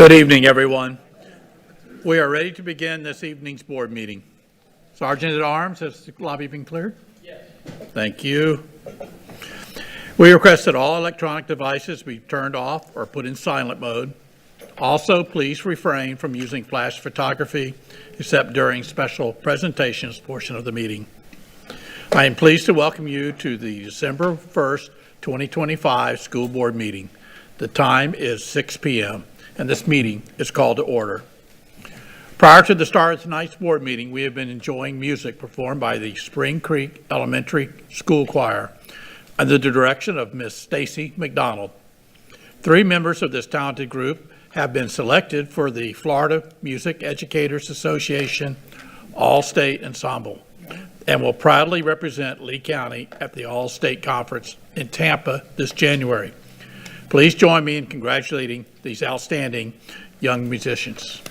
Good evening, everyone. We are ready to begin this evening's board meeting. Sergeant at Arms, has the lobby been cleared? Yes. Thank you. We request that all electronic devices be turned off or put in silent mode. Also, please refrain from using flash photography except during special presentations portion of the meeting. I am pleased to welcome you to the December 1st, 2025 school board meeting. The time is 6 p.m. and this meeting is called to order. Prior to the start of tonight's board meeting, we have been enjoying music performed by the Spring Creek Elementary School Choir under the direction of Miss Stacy McDonald. 3 members of this talented group have been selected for the Florida Music Educators Association All-State Ensemble and will proudly represent Lee County at the All-State Conference in Tampa this January. Please join me in congratulating these outstanding young musicians.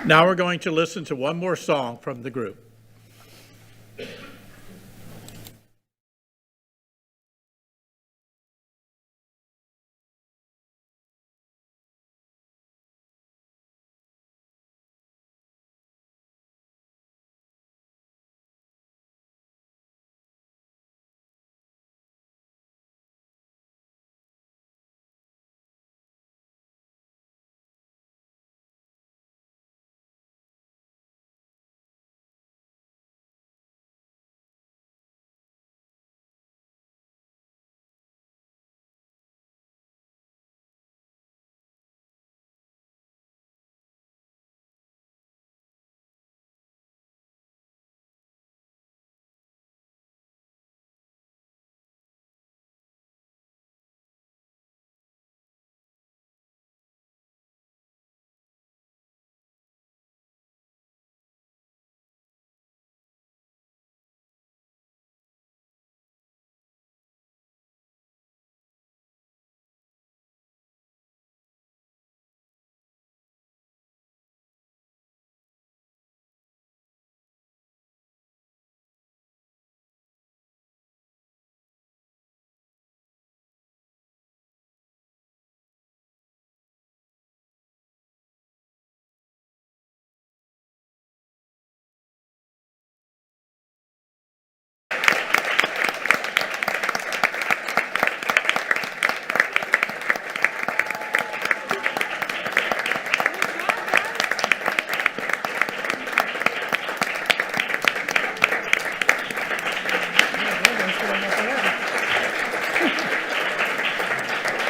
Now we're going to listen to one more song from the group.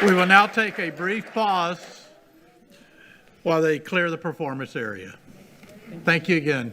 We will now take a brief pause while they clear the performance area. Thank you again.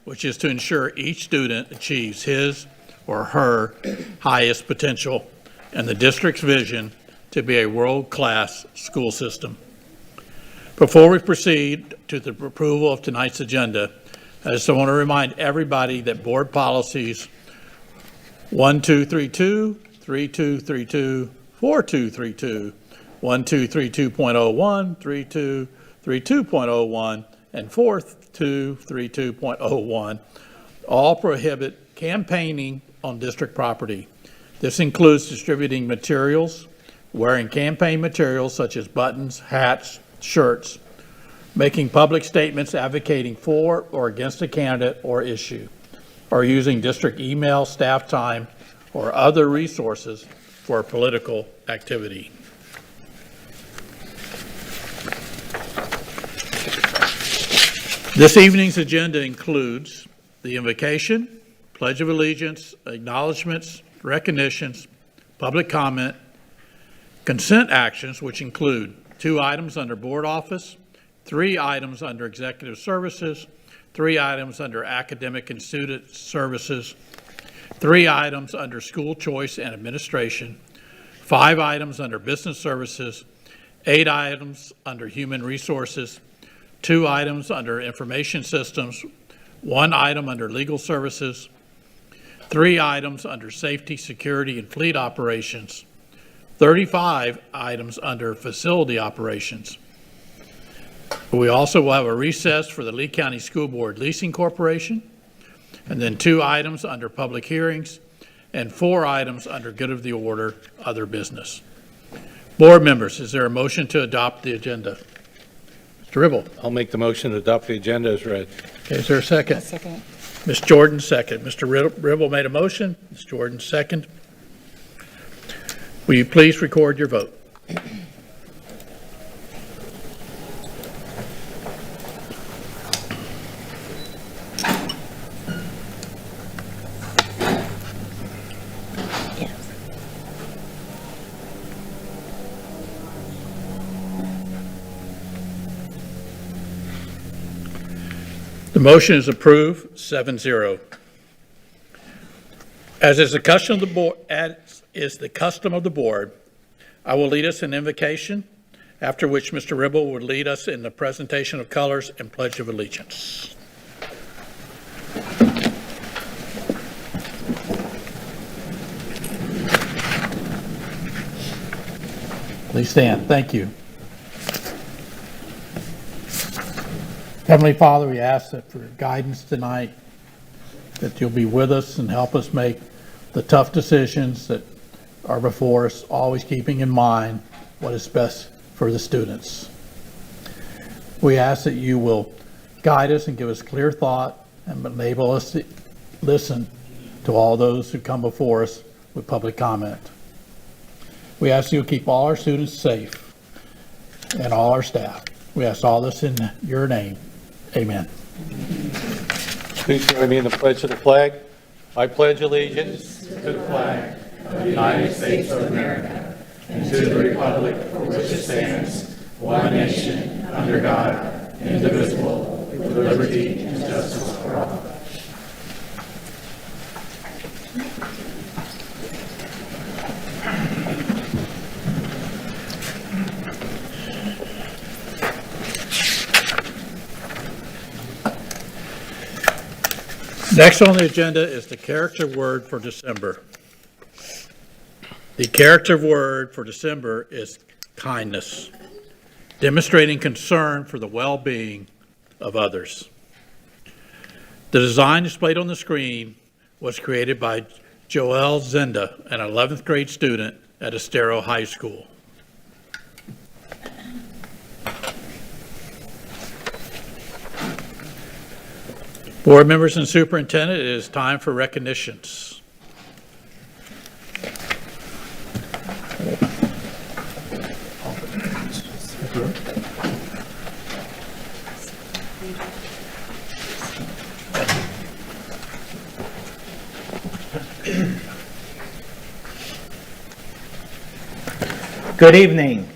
Which is to ensure each student achieves his or her highest potential and the district's vision to be a world-class school system. Before we proceed to the approval of tonight's agenda, I just want to remind everybody that board policies 1232, 3232, 4232, 1232.01, 3232.01, and 4.232.01 all prohibit campaigning on district property. This includes distributing materials, wearing campaign materials such as buttons, hats, shirts, making public statements advocating for or against a candidate or issue, or using district email, staff time, or other resources for political activity. This evening's agenda includes the invocation, pledge of allegiance, acknowledgments, recognitions, public comment, consent actions, which include 2 items under board office, 3 items under executive services, 3 items under academic and student services, 3 items under school choice and administration, 5 items under business services, 8 items under human resources, 2 items under information systems, 1 item under legal services, 3 items under safety, security, and fleet operations, 35 items under facility operations. We also will have a recess for the Lee County School Board Leasing Corporation, and then 2 items under public hearings, and 4 items under good of the order, other business. Board members, is there a motion to adopt the agenda? Mr. Ribble. I'll make the motion to adopt the agenda as read. Okay, is there a second? A second. Ms. Jordan, second. Mr. Ribble made a motion. Ms. Jordan, second. Will you please record your vote? The motion is approved, 7-0. As is the custom of the board, I will lead us in invocation, after which Mr. Ribble will lead us in the presentation of colors and pledge of allegiance. Please stand. Thank you. Heavenly Father, we ask that for guidance tonight, that you'll be with us and help us make the tough decisions that are before us, always keeping in mind what is best for the students. We ask that you will guide us and give us clear thought and enable us to listen to all those who come before us with public comment. We ask you to keep all our students safe and all our staff. We ask all this in your name. Amen. Please join me in the pledge of the flag. I pledge allegiance To the flag of the United States of America and to the republic for which it stands, one nation, under God, indivisible, with liberty and justice for all. Next on the agenda is the character word for December. The character word for December is kindness, demonstrating concern for the well-being of others. The design displayed on the screen was created by Joelle Zenda, an 11th grade student at Estero High School. Board members and superintendent, it is time for recognitions. Good evening.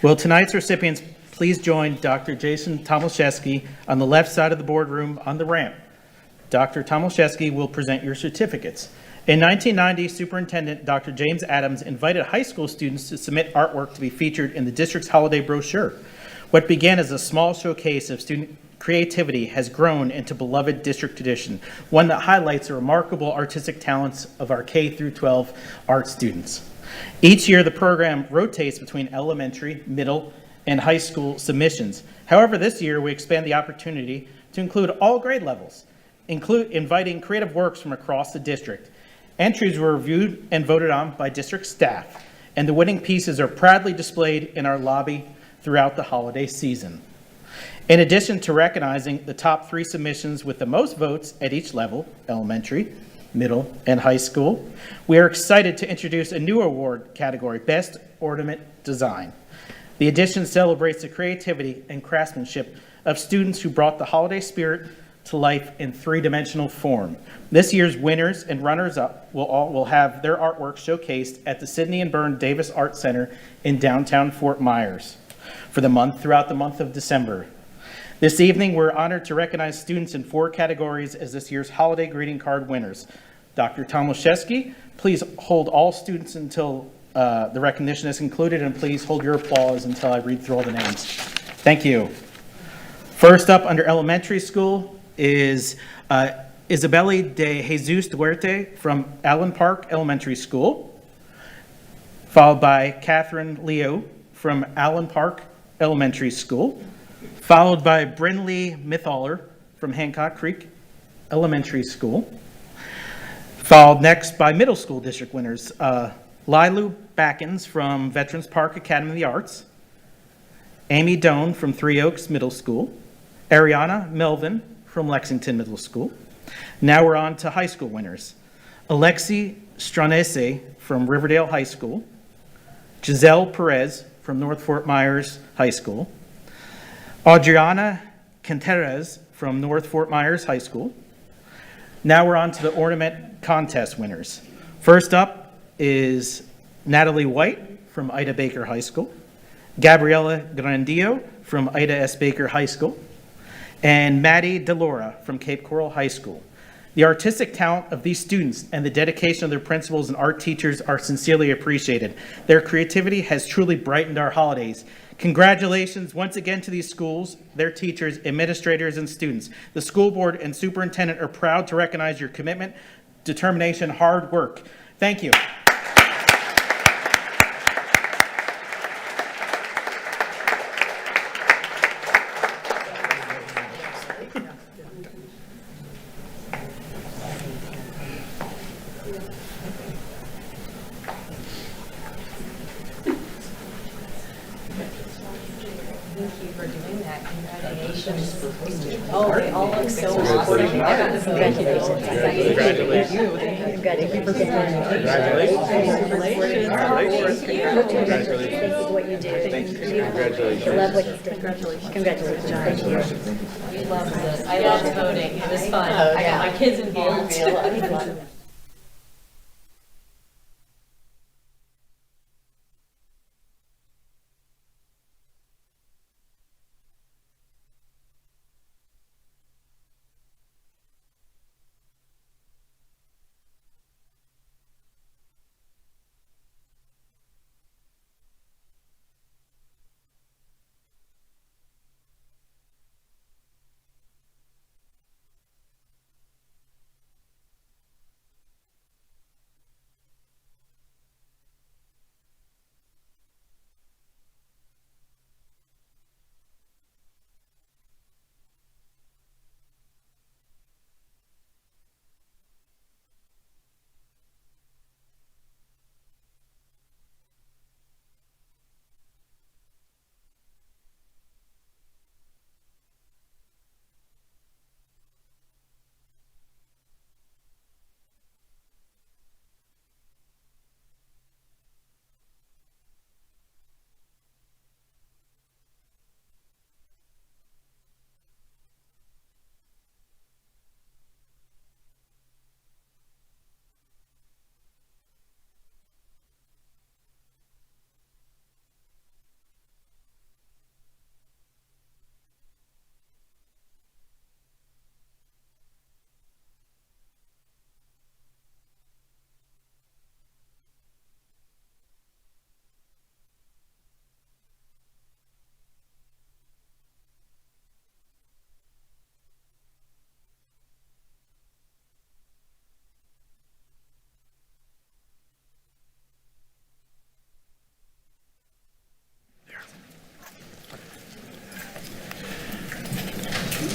Will tonight's recipients please join Dr. Jason Tomaszewski on the left side of the boardroom on the ramp. Dr. Tomaszewski will present your certificates. In 1990, Superintendent Dr. James Adams invited high school students to submit artwork to be featured in the district's holiday brochure. What began as a small showcase of student creativity has grown into beloved district tradition, one that highlights the remarkable artistic talents of our K-12 art students. Each year, the program rotates between elementary, middle, and high school submissions. However, this year, we expand the opportunity to include all grade levels, inviting creative works from across the district. Entries were reviewed and voted on by district staff, and the winning pieces are proudly displayed in our lobby throughout the holiday season. In addition to recognizing the top 3 submissions with the most votes at each level, elementary, middle, and high school, we are excited to introduce a new award category, Best Ornament Design. The edition celebrates the creativity and craftsmanship of students who brought the holiday spirit to life in three-dimensional form. This year's winners and runners-up will have their artwork showcased at the Sidney and Byrne Davis Art Center in downtown Fort Myers throughout the month of December. This evening, we're honored to recognize students in 4 categories as this year's holiday greeting card winners. Dr. Tom Olszewski, please hold all students until the recognition is concluded, and please hold your applause until I read through all the names. Thank you. First up, under elementary school, is Isabeli de Jesus Duerte from Allen Park Elementary School, followed by Catherine Leo from Allen Park Elementary School, followed by Brinley Mithaler from Hancock Creek Elementary School, followed next by middle school district winners, Lilu Backens from Veterans Park Academy of the Arts, Amy Doan from Three Oaks Middle School, Ariana Melvin from Lexington Middle School. Now we're on to high school winners. Alexi Stranese from Riverdale High School, Giselle Perez from North Fort Myers High School, Adriana Canteras from North Fort Myers High School. Now we're on to the ornament contest winners. First up is Natalie White from Ida Baker High School, Gabriela Grandillo from Ida S. Baker High School, and Maddie DeLaura from Cape Coral High School. The artistic talent of these students and the dedication of their principals and art teachers are sincerely appreciated. Their creativity has truly brightened our holidays. Congratulations once again to these schools, their teachers, administrators, and students. The school board and superintendent are proud to recognize your commitment, determination, hard work. Thank you. Oh, they all look so awesome. Congratulations. Congratulations. Thank you for what you do. Thank you. Congratulations. I love what you did. Congratulations. Thank you. We loved this. I loved voting. It was fun. I got my kids involved.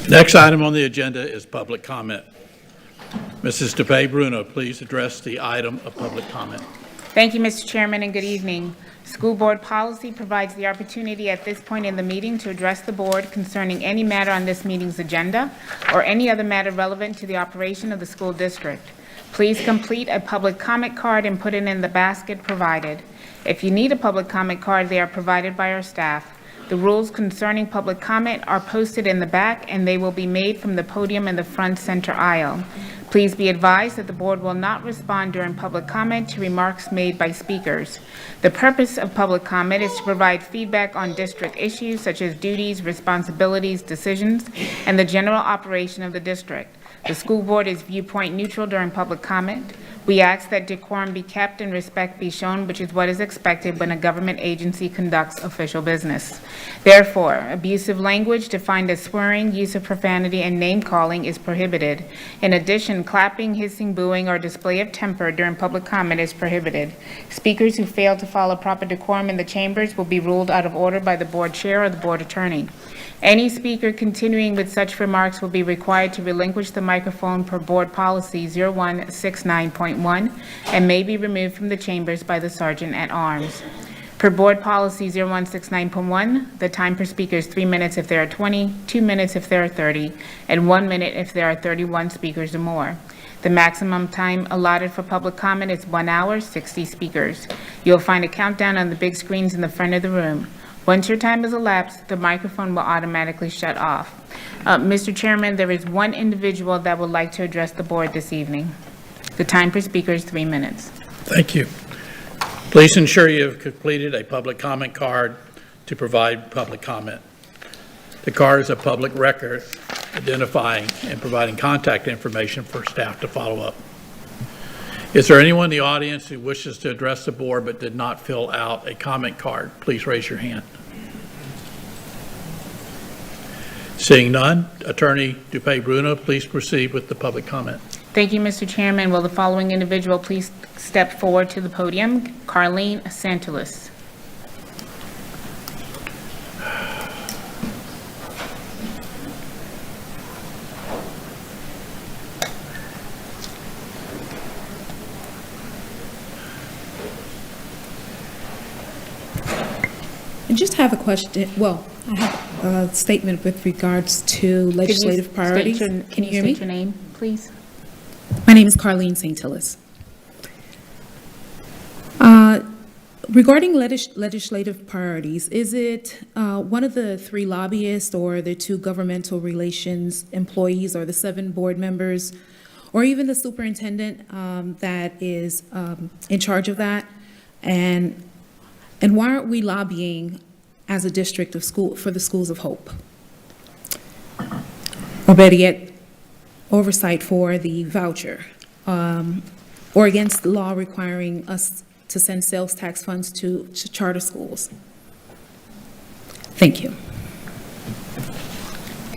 Next item on the agenda is public comment. Mrs. DePay Bruno, please address the item of public comment. Thank you, Mr. Chairman, and good evening. School board policy provides the opportunity at this point in the meeting to address the board concerning any matter on this meeting's agenda or any other matter relevant to the operation of the school district. Please complete a public comment card and put it in the basket provided. If you need a public comment card, they are provided by our staff. The rules concerning public comment are posted in the back, and they will be made from the podium in the front center aisle. Please be advised that the board will not respond during public comment to remarks made by speakers. The purpose of public comment is to provide feedback on district issues such as duties, responsibilities, decisions, and the general operation of the district. The school board is viewpoint neutral during public comment. We ask that decorum be kept and respect be shown, which is what is expected when a government agency conducts official business. Therefore, abusive language defined as swearing, use of profanity, and name-calling is prohibited. In addition, clapping, hissing, booing, or display of temper during public comment is prohibited. Speakers who fail to follow proper decorum in the chambers will be ruled out of order by the board chair or the board attorney. Any speaker continuing with such remarks will be required to relinquish the microphone per Board Policy 0169.1 and may be removed from the chambers by the Sergeant at Arms. Per Board Policy 0169.1, the time per speaker is 3 minutes if there are 20, 2 minutes if there are 30, and 1 minute if there are 31 speakers or more. The maximum time allotted for public comment is 1 hour, 60 speakers. You'll find a countdown on the big screens in the front of the room. Once your time has elapsed, the microphone will automatically shut off. Mr. Chairman, there is one individual that would like to address the board this evening. The time per speaker is 3 minutes. Thank you. Please ensure you have completed a public comment card to provide public comment. The card is a public record identifying and providing contact information for staff to follow up. Is there anyone in the audience who wishes to address the board but did not fill out a comment card? Please raise your hand. Seeing none, Attorney Dupay-Bruno, please proceed with the public comment. Thank you, Mr. Chairman. Will the following individual please step forward to the podium? Carlene Santulis. I just have a question, well, I have a statement with regards to legislative priorities. Can you hear me? State your name, please? My name is Carlene St. Tillis. Regarding legislative priorities, is it one of the 3 lobbyists or the 2 governmental relations employees or the 7 board members or even the superintendent that is in charge of that? And why aren't we lobbying as a district of school for the Schools of Hope? Or better yet, oversight for the voucher, or against the law requiring us to send sales tax funds to charter schools? Thank you.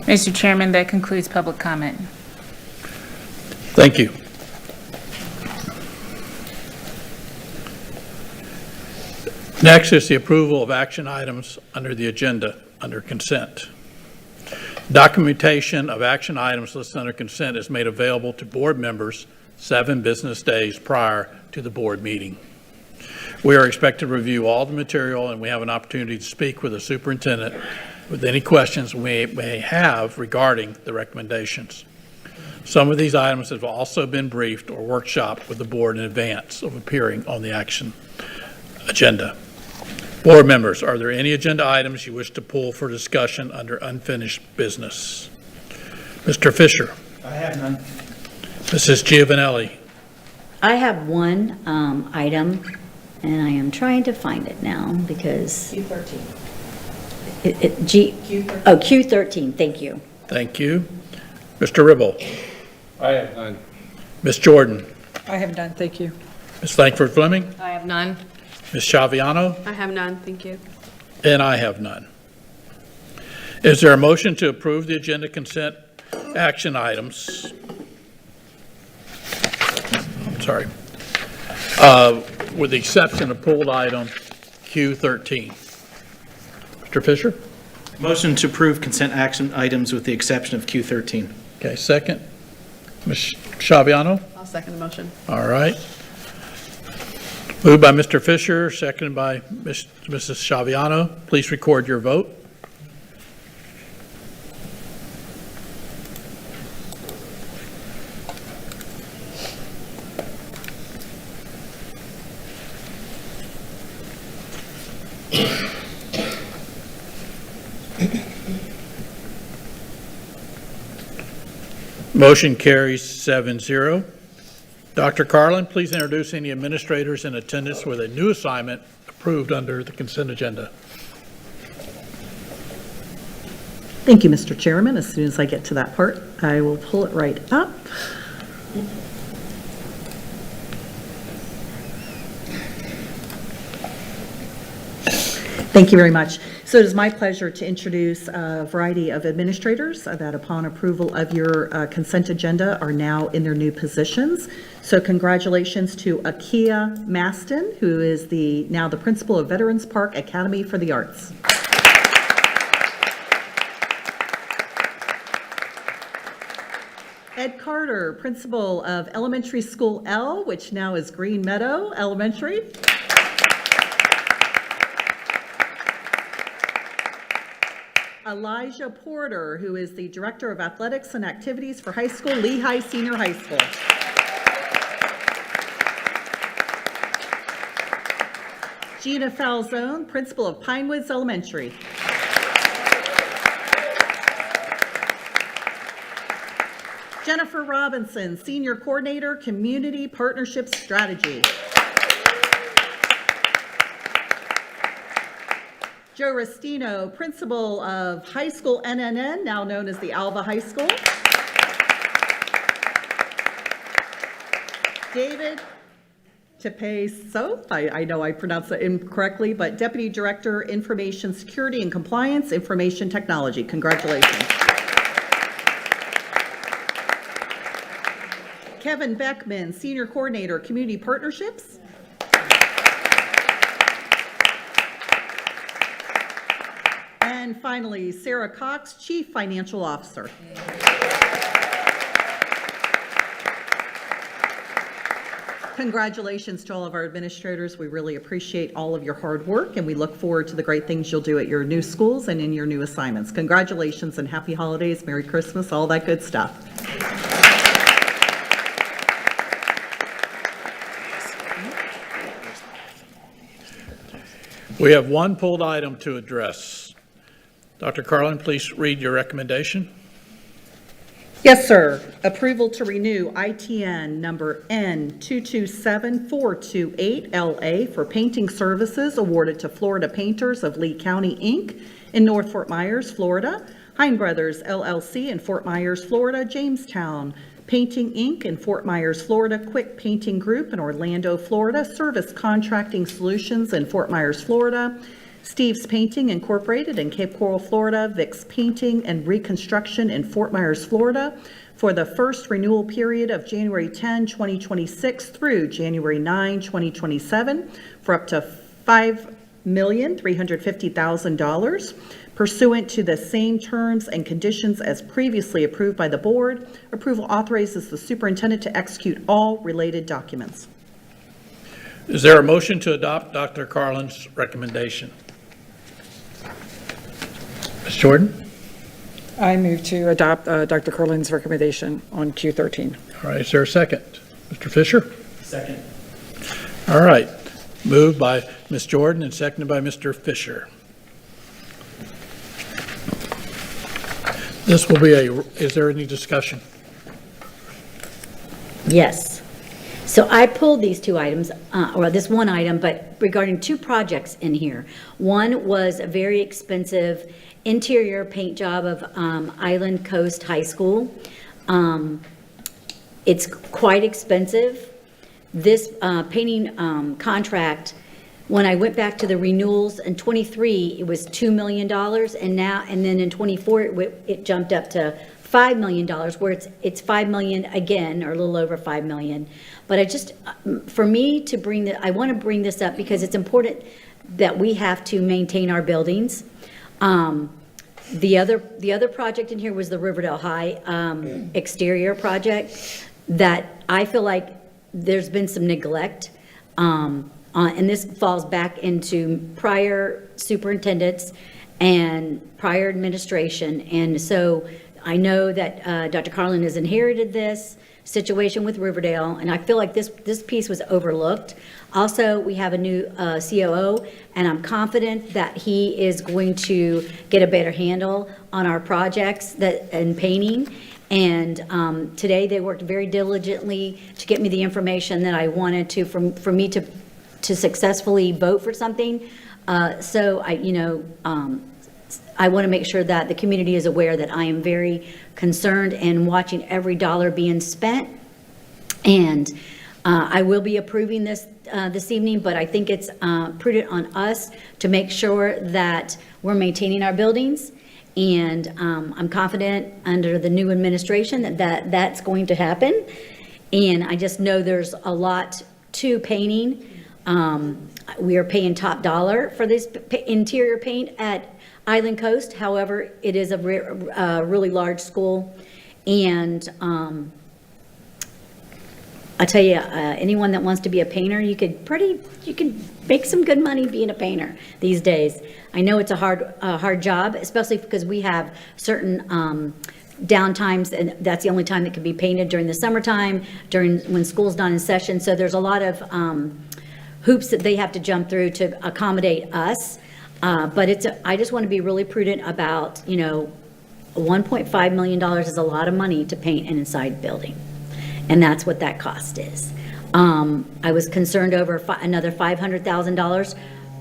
Mr. Chairman, that concludes public comment. Thank you. Next is the approval of action items under the agenda under consent. Documentation of action items listed under consent is made available to board members 7 business days prior to the board meeting. We are expected to review all the material, and we have an opportunity to speak with the superintendent with any questions we may have regarding the recommendations. Some of these items have also been briefed or workshopped with the board in advance of appearing on the action agenda. Board members, are there any agenda items you wish to pull for discussion under unfinished business? Mr. Fisher. I have none. Mrs. Giovanelli. I have one item, and I am trying to find it now because. Q13. Q13. Oh, Q13, thank you. Thank you. Mr. Ribble. I have none. Ms. Jordan. I have none, thank you. Ms. Langford Fleming. I have none. Ms. Shaviano. I have none, thank you. And I have none. Is there a motion to approve the agenda consent action items? I'm sorry. With the exception of pulled item Q13. Mr. Fisher? Motion to approve consent action items with the exception of Q13. Okay, second. Ms. Shaviano? I'll second the motion. All right. Moved by Mr. Fisher, seconded by Mrs. Shaviano. Please record your vote. Motion carries 7-0. Dr. Carlin, please introduce any administrators in attendance with a new assignment approved under the consent agenda. Thank you, Mr. Chairman. As soon as I get to that part, I will pull it right up. Thank you very much. So it is my pleasure to introduce a variety of administrators that upon approval of your consent agenda are now in their new positions. So congratulations to Akia Maston, who is now the principal of Veterans Park Academy for the Arts. Ed Carter, principal of Elementary School L, which now is Green Meadow Elementary. Elijah Porter, who is the Director of Athletics and Activities for High School, Lehigh Senior High School. Gina Falzone, Principal of Pine Woods Elementary. Jennifer Robinson, Senior Coordinator, Community Partnership Strategy. Joe Restino, Principal of High School NNN, now known as the Alva High School. David Tepeso, I know I pronounced that incorrectly, but Deputy Director, Information Security and Compliance, Information Technology. Congratulations. Kevin Beckman, Senior Coordinator, Community Partnerships. And finally, Sarah Cox, Chief Financial Officer. Congratulations to all of our administrators. We really appreciate all of your hard work, and we look forward to the great things you'll do at your new schools and in your new assignments. Congratulations and happy holidays, Merry Christmas, all that good stuff. We have one pulled item to address. Dr. Carlin, please read your recommendation. Yes, sir. Approval to renew ITN number N227428LA for painting services awarded to Florida Painters of Lee County, Inc. in North Fort Myers, Florida, Hein Brothers LLC in Fort Myers, Florida, Jamestown Painting, Inc. in Fort Myers, Florida, Quick Painting Group in Orlando, Florida, Service Contracting Solutions in Fort Myers, Florida, Steve's Painting Incorporated in Cape Coral, Florida, Vic's Painting and Reconstruction in Fort Myers, Florida, for the first renewal period of January 10, 2026 through January 9, 2027 for up to $5,350,000 pursuant to the same terms and conditions as previously approved by the board. Approval authorizes the superintendent to execute all related documents. Is there a motion to adopt Dr. Carlin's recommendation? Ms. Jordan? I move to adopt Dr. Carlin's recommendation on Q13. All right, is there a second? Mr. Fisher? Second. All right, moved by Ms. Jordan and seconded by Mr. Fisher. This will be is there any discussion? Yes. So I pulled these two items, or this one item, but regarding two projects in here. One was a very expensive interior paint job of Island Coast High School. It's quite expensive. This painting contract, when I went back to the renewals in '23, it was $2 million, and then in '24 it jumped up to $5 million, where it's $5 million again, or a little over $5 million. But for me to I want to bring this up because it's important that we have to maintain our buildings. The other project in here was the Riverdale High exterior project that I feel like there's been some neglect, and this falls back into prior superintendents and prior administration. And so I know that Dr. Carlin has inherited this situation with Riverdale, and I feel like this piece was overlooked. Also, we have a new COO, and I'm confident that he is going to get a better handle on our projects and painting. And today, they worked very diligently to get me the information that I wanted to, for me to successfully vote for something. So I want to make sure that the community is aware that I am very concerned and watching every dollar being spent. And I will be approving this this evening, but I think it's prudent on us to make sure that we're maintaining our buildings. And I'm confident under the new administration that that's going to happen. And I just know there's a lot to painting. We are paying top dollar for this interior paint at Island Coast. However, it is a really large school. And I tell you, anyone that wants to be a painter, you could make some good money being a painter these days. I know it's a hard job, especially because we have certain downtimes, and that's the only time that can be painted during the summertime, when school's not in session. So there's a lot of hoops that they have to jump through to accommodate us. But I just want to be really prudent about, $1.5 million is a lot of money to paint an inside building. And that's what that cost is. I was concerned over another $500,000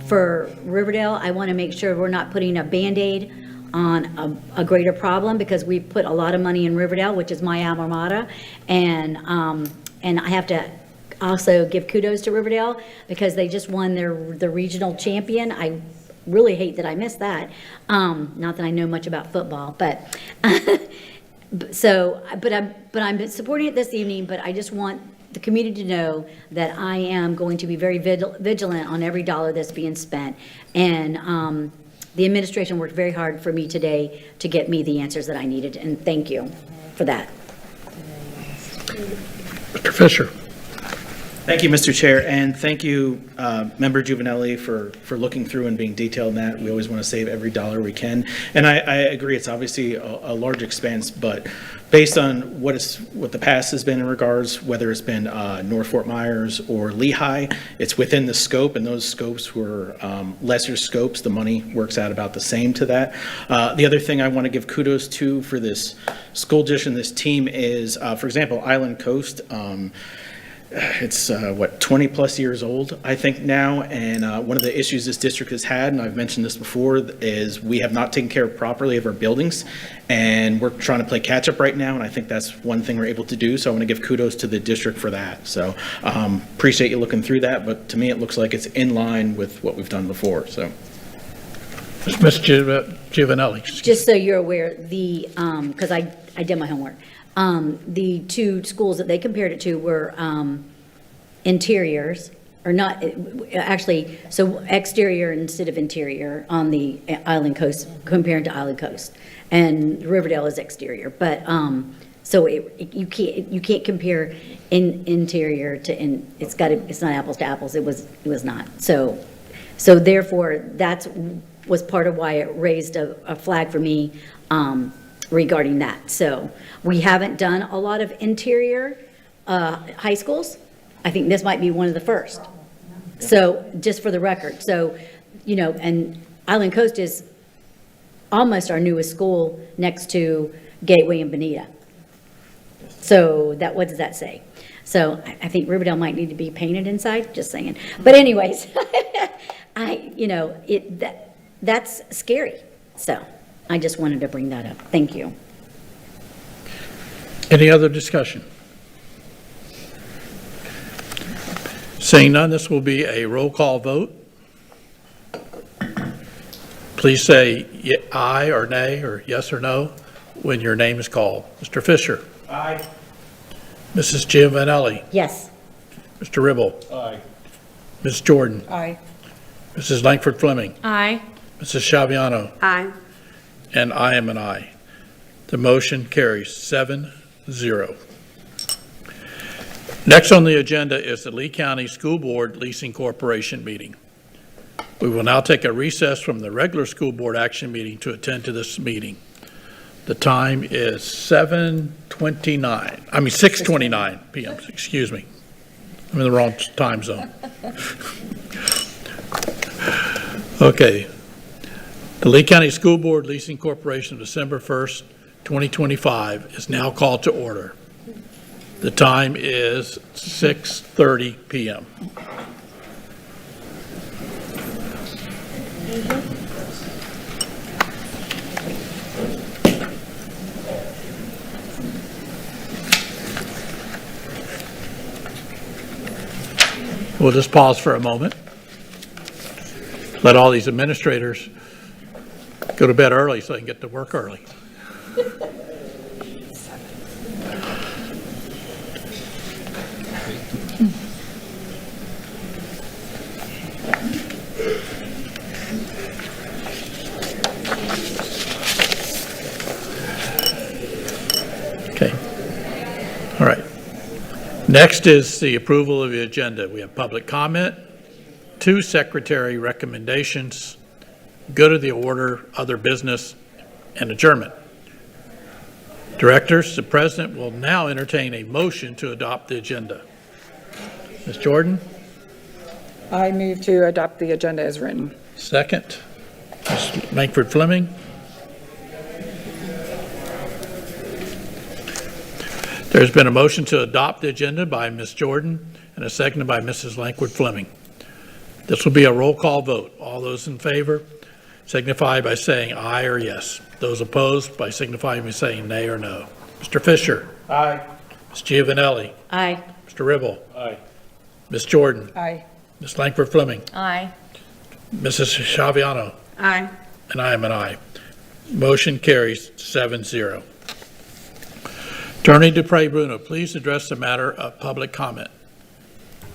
for Riverdale. I want to make sure we're not putting a Band-Aid on a greater problem, because we put a lot of money in Riverdale, which is my alma mater. And I have to also give kudos to Riverdale, because they just won the regional champion. I really hate that I missed that. Not that I know much about football, but I'm supporting it this evening. But I just want the community to know that I am going to be very vigilant on every dollar that's being spent. And the administration worked very hard for me today to get me the answers that I needed, and thank you for that. Mr. Fisher. Thank you, Mr. Chair, and thank you, Member Juvenelli, for looking through and being detailed in that. We always want to save every dollar we can. And I agree, it's obviously a large expense, but based on what the past has been in regards, whether it's been North Fort Myers or Lehigh, it's within the scope, and those scopes were lesser scopes. The money works out about the same to that. The other thing I want to give kudos to for this school district and this team is, for example, Island Coast. It's 20 plus years old, I think now, and one of the issues this district has had, and I've mentioned this before, is we have not taken care properly of our buildings, and we're trying to play catch up right now, and I think that's one thing we're able to do. So I want to give kudos to the district for that. So appreciate you looking through that, but to me it looks like it's in line with what we've done before. So, Ms. Giovanelli. Just so you're aware, because I did my homework. The two schools that they compared it to were interiors, or not, actually, so exterior instead of interior on the Island Coast, compared to Island Coast. And Riverdale is exterior, but, so you can't compare interior to, it's not apples to apples, it was not. So therefore, was part of why it raised a flag for me, regarding that. So we haven't done a lot of interior high schools. I think this might be one of the first. So just for the record. So, and Island Coast is almost our newest school next to Gateway and Bonita. So what does that say? So I think Riverdale might need to be painted inside, just saying. But anyways, that's scary. So I just wanted to bring that up. Thank you. Any other discussion? Seeing none, this will be a roll call vote. Please say aye or nay or yes or no when your name is called. Mr. Fisher. Aye. Mrs. Giovanelli. Yes. Mr. Ribble. Aye. Ms. Jordan. Aye. Mrs. Langford Fleming. Aye. Mrs. Shaviano. Aye. And I am an aye. The motion carries 7-0. Next on the agenda is the Lee County School Board Leasing Corporation meeting. We will now take a recess from the regular school board action meeting to attend to this meeting. The time is 6:29 p.m., excuse me. I'm in the wrong time zone. Okay. The Lee County School Board Leasing Corporation, December 1st, 2025 is now called to order. The time is 6:30 PM. We'll just pause for a moment. Let all these administrators go to bed early so they can get to work early. Okay. All right. Next is the approval of the agenda. We have public comment, 2 secretary recommendations, good of the order, other business, and adjournment. Directors, the president will now entertain a motion to adopt the agenda. Ms. Jordan, I move to adopt the agenda as written. second. Ms. Langford Fleming. There's been a motion to adopt the agenda by Ms. Jordan and a second by Mrs. Langford Fleming. This will be a roll call vote. All those in favor signify by saying aye or yes. Those opposed by signifying by saying nay or no. Mr. Fisher. Aye. Ms. Giovanelli. Aye. Mr. Ribble. Aye. Ms. Jordan. Aye. Ms. Langford Fleming. Aye. Mrs. Shaviano. Aye. And I am an aye. Motion carries 7-0. Attorney Dupre Bruno, please address the matter of public comment.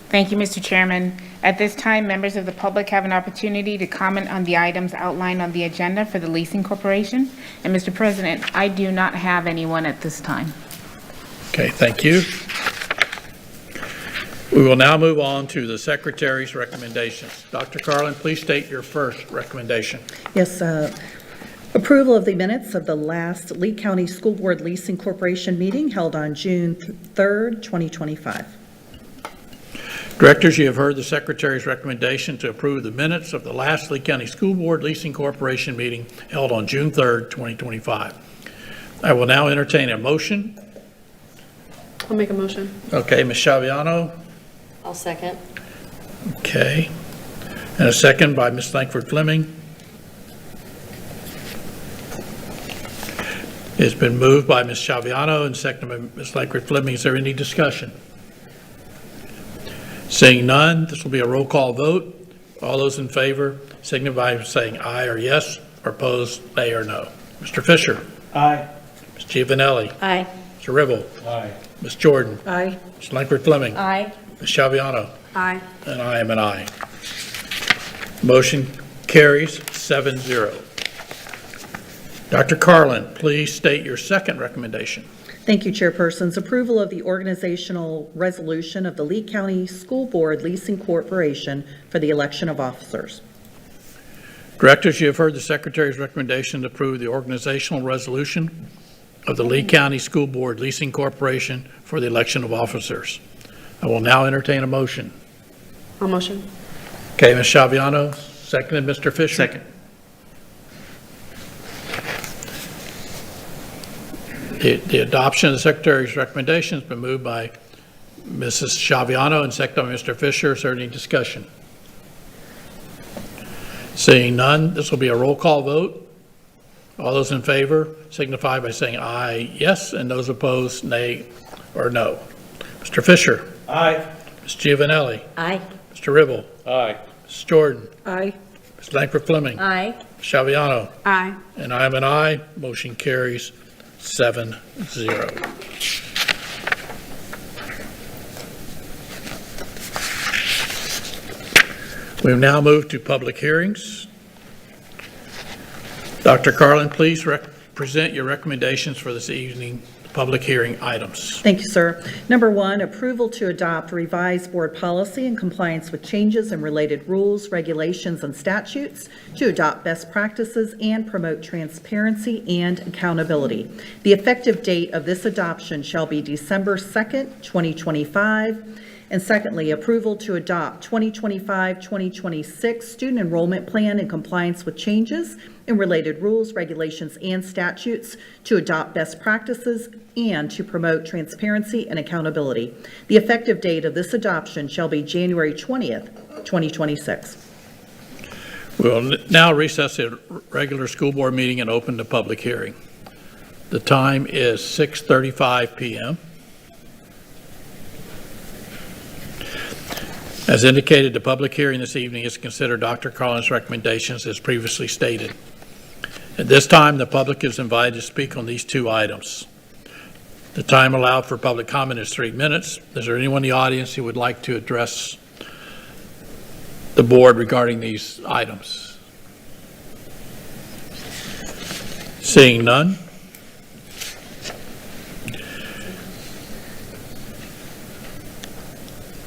Thank you, Mr. Chairman. At this time, members of the public have an opportunity to comment on the items outlined on the agenda for the leasing corporation. And Mr. President, I do not have anyone at this time. Okay, thank you. We will now move on to the Secretary's recommendations. Dr. Carlin, please state your first recommendation. Yes, approval of the minutes of the last Lee County School Board Leasing Corporation meeting held on June 3rd, 2025. Directors, you have heard the Secretary's recommendation to approve the minutes of the last Lee County School Board Leasing Corporation meeting held on June 3rd, 2025. I will now entertain a motion. I'll make a motion. Okay, Ms. Shaviano. I'll second. Okay. And a second by Ms. Langford Fleming. It's been moved by Ms. Shaviano and seconded by Ms. Langford Fleming. Is there any discussion? Seeing none, this will be a roll call vote. All those in favor signify by saying aye or yes, or opposed, nay or no. Mr. Fisher. Aye. Ms. Giovanelli. Aye. Mr. Ribble. Aye. Ms. Jordan. Aye. Ms. Langford Fleming. Aye. Ms. Shaviano. Aye. And I am an aye. Motion carries 7-0. Dr. Carlin, please state your second recommendation. Thank you, Chairpersons. Approval of the organizational resolution of the Lee County School Board Leasing Corporation for the election of officers. Directors, you have heard the Secretary's recommendation to approve the organizational resolution of the Lee County School Board Leasing Corporation for the election of officers. I will now entertain a motion. I'll motion. Okay, Ms. Shaviano, seconded, Mr. Fisher? Second. The adoption of the Secretary's recommendation has been moved by Mrs. Shaviano and seconded by Mr. Fisher. Is there any discussion? Seeing none, this will be a roll call vote. All those in favor signify by saying aye, yes, and those opposed, nay or no. Mr. Fisher. Aye. Ms. Giovanelli. Aye. Mr. Ribble. Aye. Ms. Jordan. Aye. Ms. Langford Fleming. Aye. Ms. Shaviano. Aye. And I am an aye. Motion carries 7-0. We've now moved to public hearings. Dr. Carlin, please present your recommendations for this evening public hearing items. Thank you, sir. Number 1, approval to adopt revised board policy in compliance with changes in related rules, regulations, and statutes to adopt best practices and promote transparency and accountability. The effective date of this adoption shall be December 2nd, 2025. And secondly, approval to adopt 2025-2026 student enrollment plan in compliance with changes in related rules, regulations, and statutes, to adopt best practices and to promote transparency and accountability. The effective date of this adoption shall be January 20th, 2026. We'll now recess the regular school board meeting and open the public hearing. The time is 6:35 PM. As indicated, the public hearing this evening is to consider Dr. Carlin's recommendations as previously stated. At this time, the public is invited to speak on these two items. The time allowed for public comment is 3 minutes. Is there anyone in the audience who would like to address the board regarding these items? Seeing none.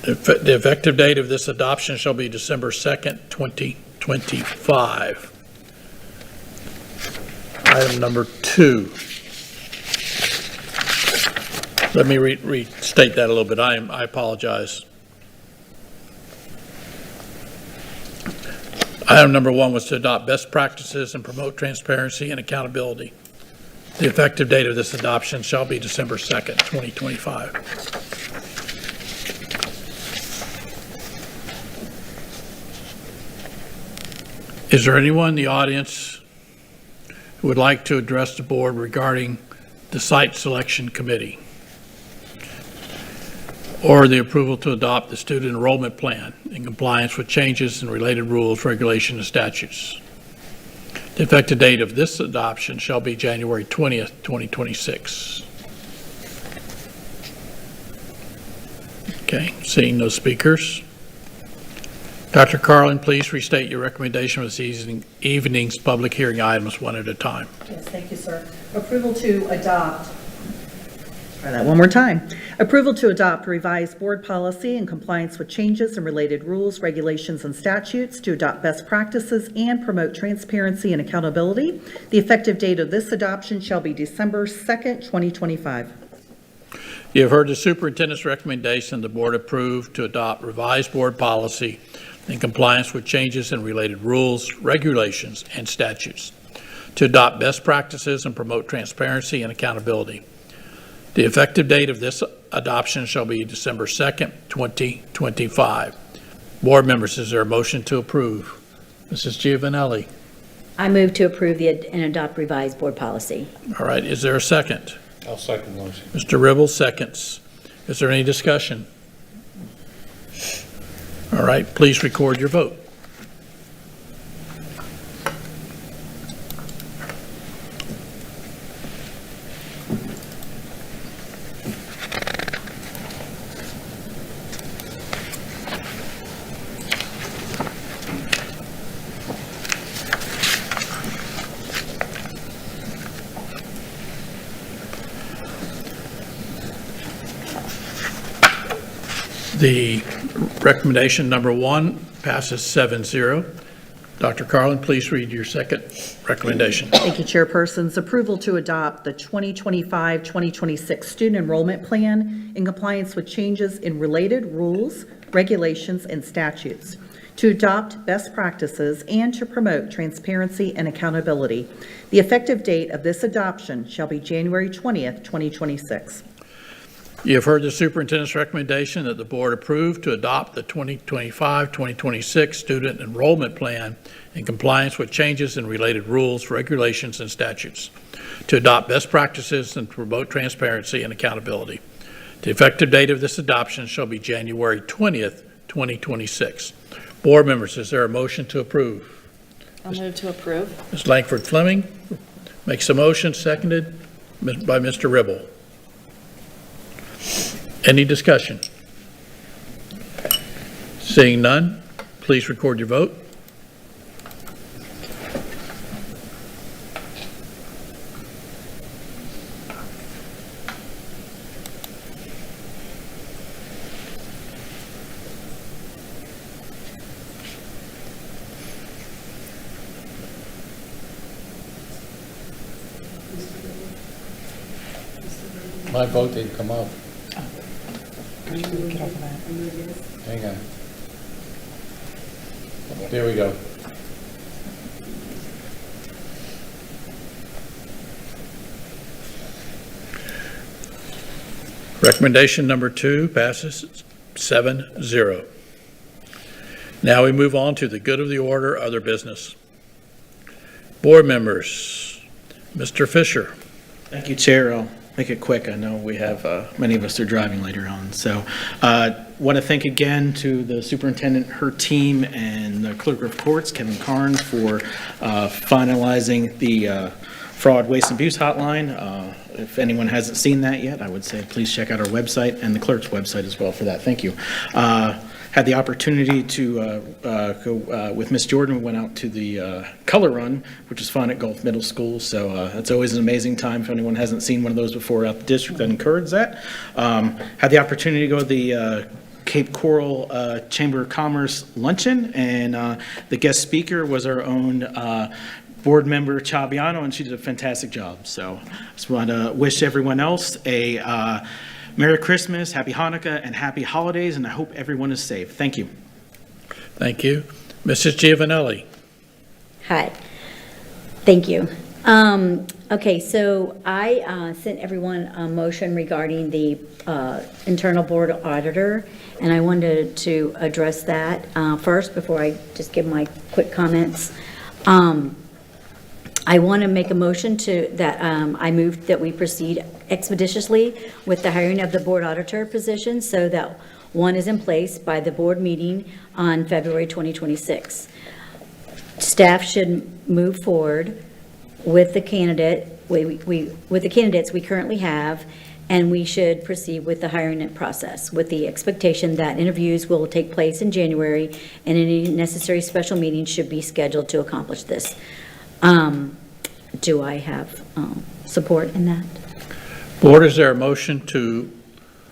The effective date of this adoption shall be December 2nd, 2025. Item number 2. Let me restate that a little bit. I apologize. Item number 1 was to adopt best practices and promote transparency and accountability. The effective date of this adoption shall be December 2nd, 2025. Is there anyone in the audience who would like to address the board regarding the site selection committee or the approval to adopt the student enrollment plan in compliance with changes and related rules, regulations, and statutes? The effective date of this adoption shall be January 20th, 2026. Okay, seeing no speakers. Dr. Carlin, please restate your recommendation for this evening's public hearing items one at a time. Yes, thank you, sir. Approval to adopt. Try that one more time. Approval to adopt revised board policy in compliance with changes and related rules, regulations, and statutes, to adopt best practices and promote transparency and accountability. The effective date of this adoption shall be December 2nd, 2025. You have heard the superintendent's recommendation. The board approved to adopt revised board policy in compliance with changes in related rules, regulations, and statutes, to adopt best practices and promote transparency and accountability. The effective date of this adoption shall be December 2nd, 2025. Board members, is there a motion to approve? Mrs. Giovanelli. I move to approve and adopt revised board policy. All right, is there a second? I'll second the motion. Mr. Ribble seconds. Is there any discussion? All right, please record your vote. The recommendation number 1 passes 7-0. Dr. Carlin, please read your second recommendation. Thank you, Chairpersons. Approval to adopt the 2025-2026 student enrollment plan in compliance with changes in related rules, regulations, and statutes, to adopt best practices and to promote transparency and accountability. The effective date of this adoption shall be January 20th, 2026. You have heard the superintendent's recommendation that the board approve to adopt the 2025-2026 student enrollment plan in compliance with changes in related rules, regulations, and statutes, to adopt best practices and promote transparency and accountability. The effective date of this adoption shall be January 20th, 2026. Board members, is there a motion to approve? I'll move to approve. Ms. Langford Fleming makes a motion, seconded by Mr. Ribble. Any discussion? Seeing none, please record your vote. My vote didn't come up. Hang on. There we go. Recommendation number 2 passes 7-0. Now we move on to the good of the order, other business. Board members, Mr. Fisher. Thank you, Chair. I'll make it quick. I know we have, many of us are driving later on. So want to thank again to the superintendent, her team, and the clerk of courts, Kevin Karn, for finalizing the fraud, waste, and abuse hotline. If anyone hasn't seen that yet, I would say please check out our website and the clerk's website as well for that. Thank you. Had the opportunity to go with Miss Jordan. We went out to the color run, which is fun at Gulf Middle School. So it's always an amazing time. If anyone hasn't seen one of those before out the district, I encourage that. Had the opportunity to go to the Cape Coral Chamber of Commerce luncheon, and the guest speaker was our own board member Chabiano, and she did a fantastic job. So I just want to wish everyone else a Merry Christmas, Happy Hanukkah, and Happy Holidays, and I hope everyone is safe. Thank you. Thank you. Mrs. Giovanelli. Hi. Thank you. Okay, so I sent everyone a motion regarding the internal board auditor, and I wanted to address that first before I just give my quick comments. I want to make a motion that I move that we proceed expeditiously with the hiring of the board auditor position so that one is in place by the board meeting on February 2026. Staff should move forward with the candidate, with the candidates we currently have, and we should proceed with the hiring process with the expectation that interviews will take place in January and any necessary special meetings should be scheduled to accomplish this. Do I have support in that? Board, is there a motion to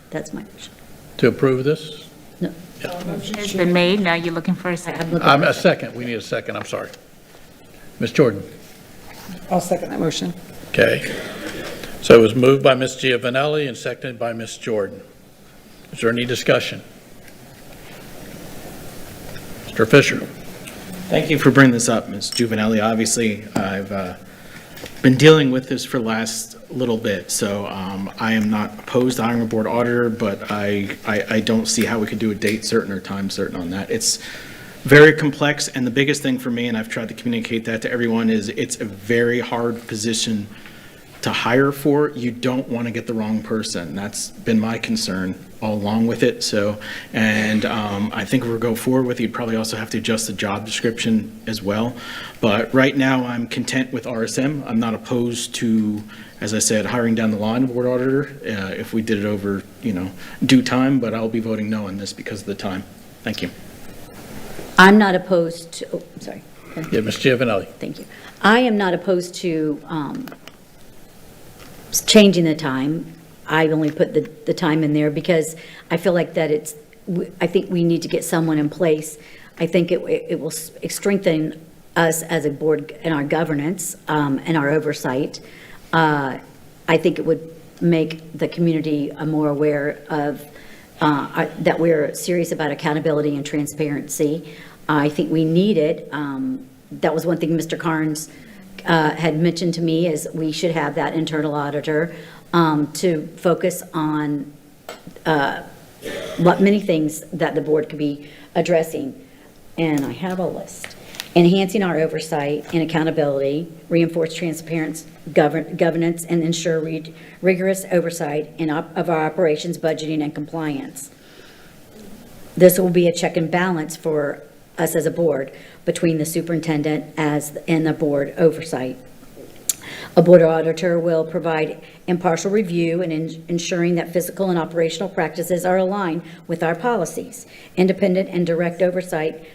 That's my motion. approve this? No. Motion has been made. Now you're looking for a second. A second. We need a second. I'm sorry. Ms. Jordan. I'll second that motion. Okay. So it was moved by Ms. Giovanelli and seconded by Ms. Jordan. Is there any discussion? Mr. Fisher. Thank you for bringing this up, Ms. Giovanelli. Obviously, I've been dealing with this for the last little bit, so I am not opposed to hiring a board auditor, but I don't see how we could do a date certain or time certain on that. It's very complex, and the biggest thing for me, and I've tried to communicate that to everyone, is it's a very hard position to hire for. You don't want to get the wrong person. That's been my concern all along with it. So, and I think if we go forward with it, you'd probably also have to adjust the job description as well. But right now, I'm content with RSM. I'm not opposed to, as I said, hiring down the line a board auditor if we did it over, due time, but I'll be voting no on this because of the time. Thank you. I'm not opposed to, oh, sorry. Yeah, Ms. Giovanelli. Thank you. I am not opposed to changing the time. I only put the time in there because I feel like that I think we need to get someone in place. I think it will strengthen us as a board in our governance and our oversight. I think it would make the community more aware of that we're serious about accountability and transparency. I think we need it. That was one thing Mr. Carnes had mentioned to me, is we should have that internal auditor to focus on many things that the board could be addressing. And I have a list. Enhancing our oversight and accountability, reinforce transparency, governance, and ensure rigorous oversight of our operations, budgeting, and compliance. This will be a check and balance for us as a board between the superintendent and the board oversight. A board auditor will provide impartial review and ensuring that fiscal and operational practices are aligned with our policies. Independent and direct oversight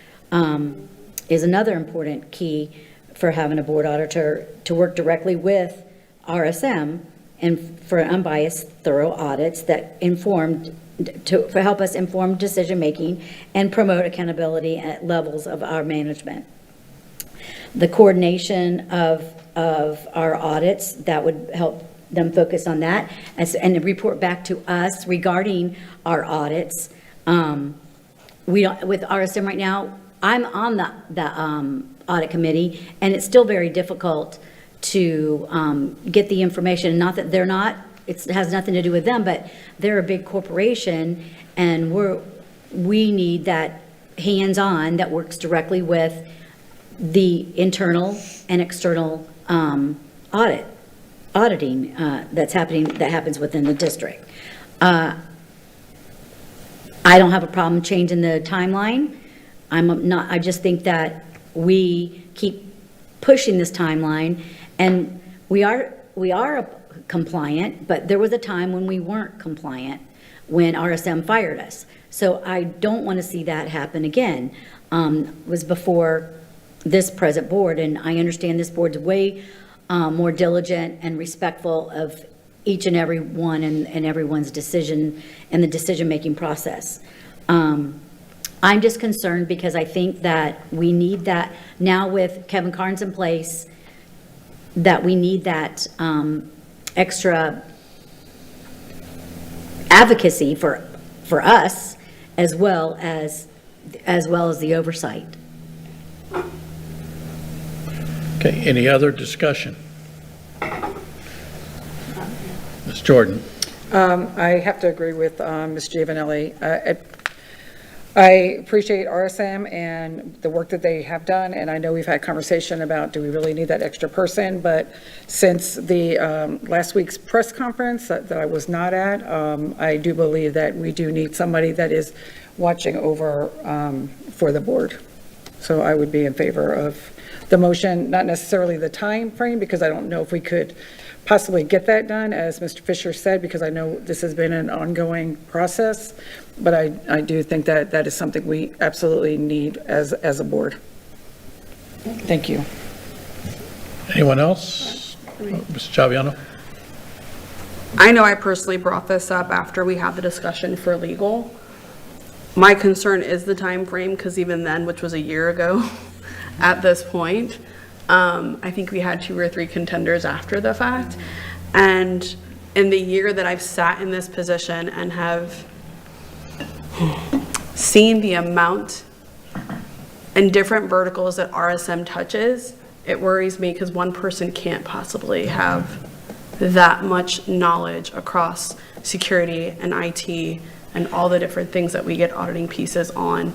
is another important key for having a board auditor to work directly with RSM and for unbiased, thorough audits that to help us inform decision-making and promote accountability at levels of our management. The coordination of our audits, that would help them focus on that and report back to us regarding our audits. We don't, with RSM right now, I'm on the audit committee, and it's still very difficult to get the information. Not that they're not, it has nothing to do with them, but they're a big corporation, and we need that hands-on that works directly with the internal and external auditing that happens within the district. I don't have a problem changing the timeline. I just think that we keep pushing this timeline, and we are compliant, but there was a time when we weren't compliant, when RSM fired us. So I don't want to see that happen again. It was before this present board, and I understand this board's way more diligent and respectful of each and every one and everyone's decision and the decision-making process. I'm just concerned because I think that we need that, now with Kevin Carnes in place, that we need that extra advocacy for us, as well as the oversight. Okay, any other discussion? Ms. Jordan? I have to agree with Ms. Giovanelli. I appreciate RSM and the work that they have done, and I know we've had conversation about, do we really need that extra person? But since the last week's press conference that I was not at, I do believe that we do need somebody that is watching over for the board. So I would be in favor of the motion, not necessarily the time frame, because I don't know if we could possibly get that done, as Mr. Fisher said, because I know this has been an ongoing process, but I do think that that is something we absolutely need as a board. Thank you. Anyone else? Ms. Chaviano? I know I personally brought this up after we had the discussion for legal. My concern is the time frame, because even then, which was a year ago at this point, I think we had 2 or 3 contenders after the fact. And in the year that I've sat in this position and have seen the amount and different verticals that RSM touches, it worries me, because one person can't possibly have that much knowledge across security and IT and all the different things that we get auditing pieces on.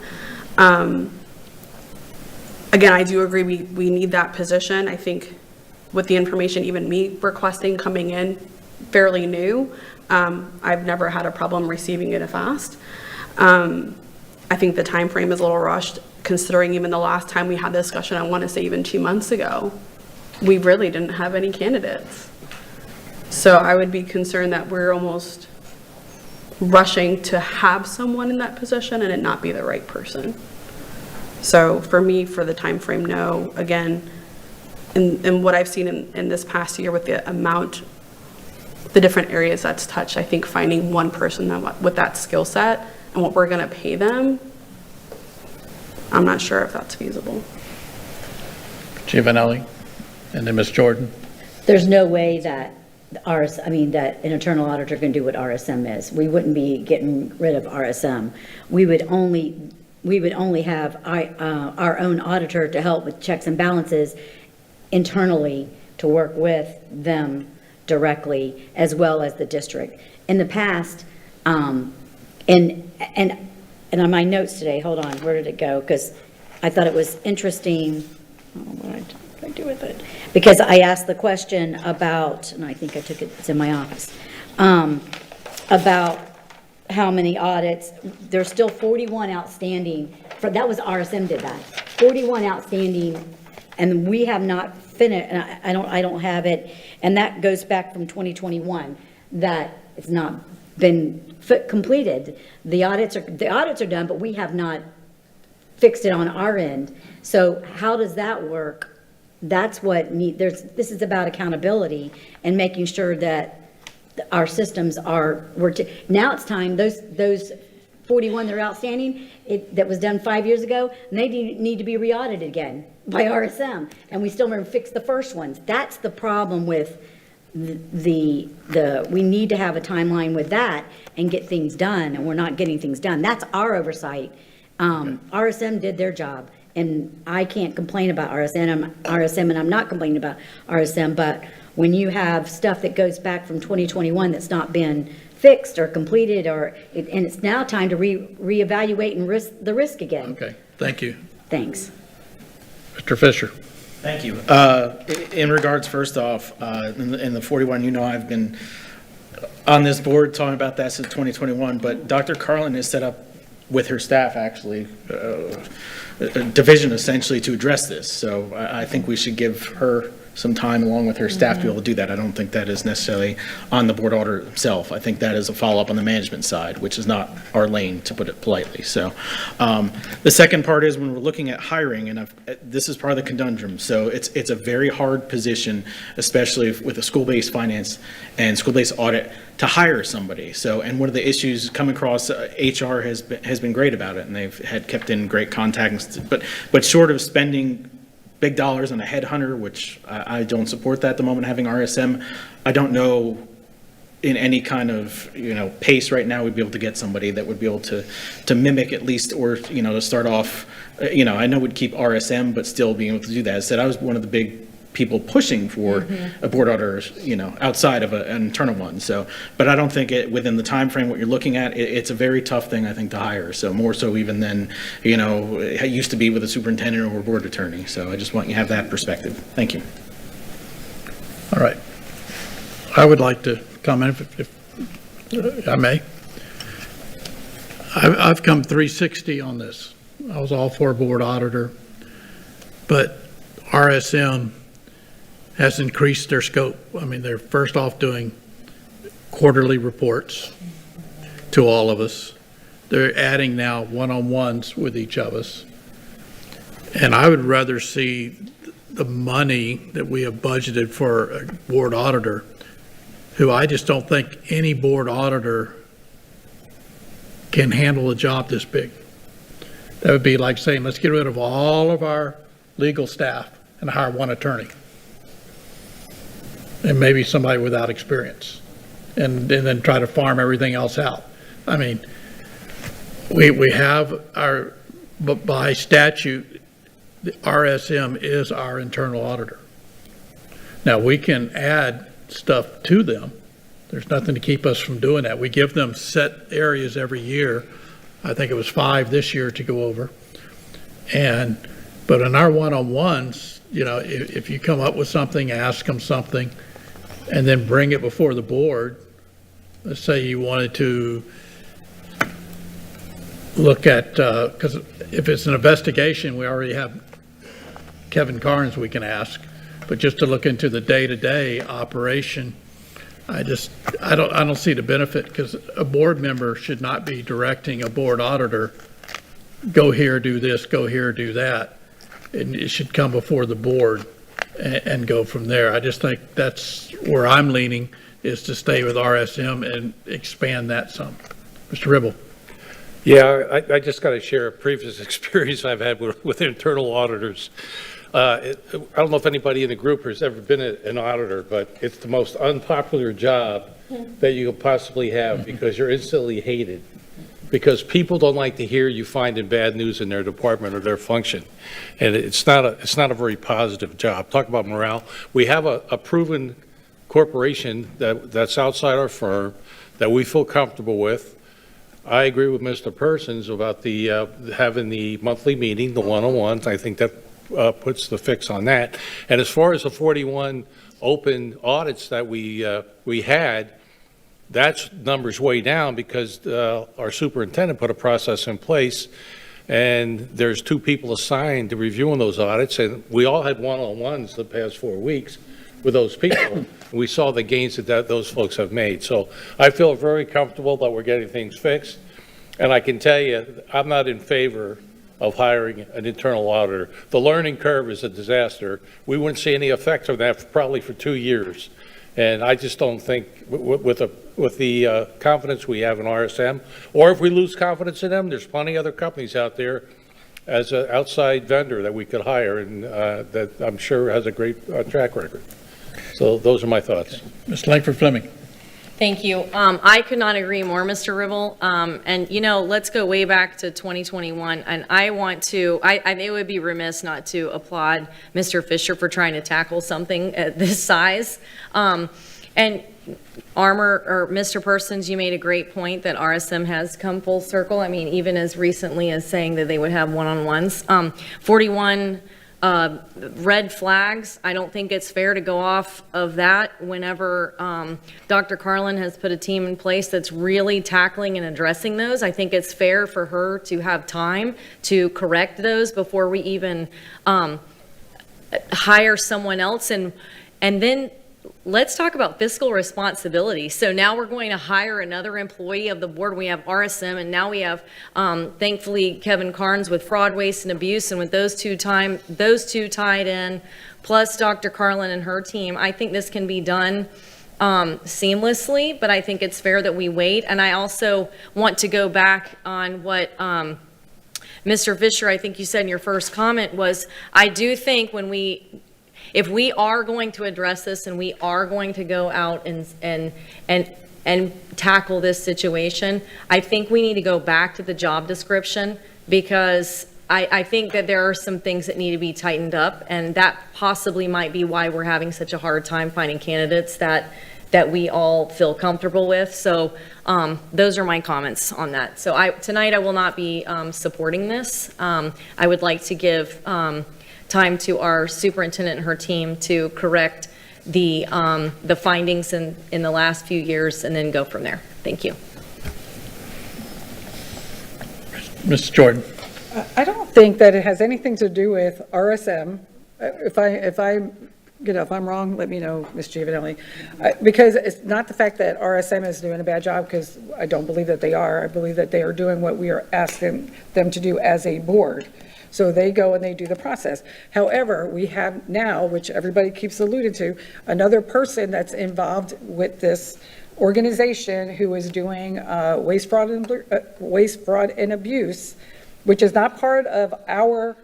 Again, I do agree we need that position. I think with the information, even me requesting coming in fairly new, I've never had a problem receiving it fast. I think the time frame is a little rushed, considering even the last time we had this discussion, I want to say even 2 months ago, we really didn't have any candidates. So I would be concerned that we're almost rushing to have someone in that position and it not be the right person. So for me, for the time frame, no. Again, in what I've seen in this past year with the amount, the different areas that's touched, I think finding one person with that skill set and what we're going to pay them, I'm not sure if that's feasible. Giovanelli? And then Ms. Jordan? There's no way that that an internal auditor can do what RSM is. We wouldn't be getting rid of RSM. We would only have our own auditor to help with checks and balances internally, to work with them directly, as well as the district. In the past, and on my notes today, hold on, where did it go? Because I thought it was interesting. What did I do with it? Because I asked the question about, and I think I took it, it's in my office, about how many audits. There's still 41 outstanding. That was RSM did that. 41 outstanding, and we have not finished. And I don't have it, and that goes back from 2021. That it's not been completed. The audits are done, but we have not fixed it on our end. So how does that work? That's what this is about accountability and making sure that our systems now it's time, those 41 that are outstanding, that was done 5 years ago, and they need to be re-audited again by RSM, and we still haven't fixed the first ones. That's the problem with we need to have a timeline with that and get things done, and we're not getting things done. That's our oversight. RSM did their job, and I can't complain about RSM, and I'm not complaining about RSM, but when you have stuff that goes back from 2021 that's not been fixed or completed, and it's now time to reevaluate and the risk again. Okay, thank you. Thanks. Mr. Fisher. Thank you. In regards, first off, in the 41, I've been on this board talking about that since 2021, but Dr. Carlin has set up with her staff, actually, a division essentially to address this. So I think we should give her some time along with her staff to be able to do that. I don't think that is necessarily on the board auditor himself. I think that is a follow-up on the management side, which is not our lane, to put it politely. So the second part is when we're looking at hiring, and this is part of the conundrum. So it's a very hard position, especially with a school-based finance and school-based audit, to hire somebody. So, and one of the issues come across, HR has been great about it, and they've kept in great contacts. But short of spending big dollars on a headhunter, which I don't support that at the moment, having RSM, I don't know in any kind of, pace right now we'd be able to get somebody that would be able to mimic at least, or, to start off, I know we'd keep RSM, but still being able to do that. As I said, I was one of the big people pushing for a board auditor, outside of an internal one. So, but I don't think within the time frame what you're looking at, it's a very tough thing, I think, to hire. So more so even than, it used to be with a superintendent or a board attorney. So I just want you to have that perspective. Thank you. All right. I would like to comment if I may. I've come 360 on this. I was all for a board auditor, but RSM has increased their scope. I mean, they're first off doing quarterly reports to all of us. They're adding now one-on-ones with each of us. And I would rather see the money that we have budgeted for a board auditor, who I just don't think any board auditor can handle a job this big. That would be like saying, let's get rid of all of our legal staff and hire one attorney. And maybe somebody without experience, and then try to farm everything else out. I mean, we have but by statute, the RSM is our internal auditor. Now, we can add stuff to them. There's nothing to keep us from doing that. We give them set areas every year. I think it was 5 this year to go over. But in our one-on-ones, if you come up with something, ask them something, and then bring it before the board. Let's say you wanted to look at, because if it's an investigation, we already have Kevin Carnes we can ask, but just to look into the day-to-day operation, I don't see the benefit, because a board member should not be directing a board auditor, go here, do this, go here, do that. And it should come before the board and go from there. I just think that's where I'm leaning, is to stay with RSM and expand that some. Mr. Ribble. Yeah, I just got to share a previous experience I've had with internal auditors. I don't know if anybody in the group has ever been an auditor, but it's the most unpopular job that you could possibly have, because you're instantly hated. Because people don't like to hear you finding bad news in their department or their function. And it's not a very positive job. Talk about morale. We have a proven corporation that's outside our firm that we feel comfortable with. I agree with Mr. Persons about having the monthly meeting, the one-on-ones. I think that puts the fix on that. And as far as the 41 open audits that we had, that number's way down, because our superintendent put a process in place, and there's 2 people assigned to reviewing those audits, and we all had one-on-ones the past 4 weeks with those people. And we saw the gains that those folks have made. So I feel very comfortable that we're getting things fixed, and I can tell you, I'm not in favor of hiring an internal auditor. The learning curve is a disaster. We wouldn't see any effect of that probably for 2 years. And I just don't think, with the confidence we have in RSM, or if we lose confidence in them, there's plenty of other companies out there as an outside vendor that we could hire, and that I'm sure has a great track record. So those are my thoughts. Ms. Langford Fleming. Thank you. I could not agree more, Mr. Ribble. And, you know, let's go way back to 2021. And I want to, I think it would be remiss not to applaud Mr. Fisher for trying to tackle something at this size. And Mr. Persons, you made a great point that RSM has come full circle. I mean, even as recently as saying that they would have one-on-ones. 41 red flags. I don't think it's fair to go off of that whenever Dr. Carlin has put a team in place that's really tackling and addressing those. I think it's fair for her to have time to correct those before we even hire someone else. And then let's talk about fiscal responsibility. So now we're going to hire another employee of the board. We have RSM, and now we have, thankfully, Kevin Carnes with fraud, waste, and abuse. And with those two tied in, plus Dr. Carlin and her team, I think this can be done seamlessly, but I think it's fair that we wait. And I also want to go back on what Mr. Fisher, I think you said in your first comment, was I do think if we are going to address this and we are going to go out and tackle this situation, I think we need to go back to the job description, because I think that there are some things that need to be tightened up, and that possibly might be why we're having such a hard time finding candidates that we all feel comfortable with. So those are my comments on that. So tonight I will not be supporting this. I would like to give time to our superintendent and her team to correct the findings in the last few years and then go from there. Thank you. Mr. Jordan. I don't think that it has anything to do with RSM. If I'm wrong, let me know, Ms. Giovanelli. Because it's not the fact that RSM is doing a bad job, because I don't believe that they are. I believe that they are doing what we are asking them to do as a board. So they go and they do the process. However, we have now, which everybody keeps alluding to, another person that's involved with this organization who is doing waste, fraud, and abuse, which is not part of our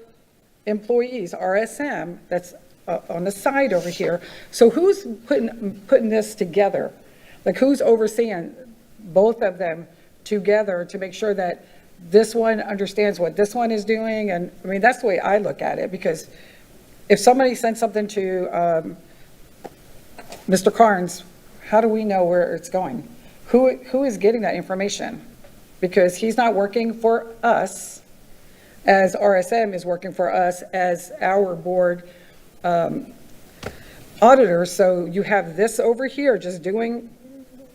employees, RSM, that's on the side over here. So who's putting this together? Like, who's overseeing both of them together to make sure that this one understands what this one is doing? And I mean, that's the way I look at it, because if somebody sends something to Mr. Carnes, how do we know where it's going? Who is getting that information? Because he's not working for us as RSM is working for us as our board auditor. So you have this over here just doing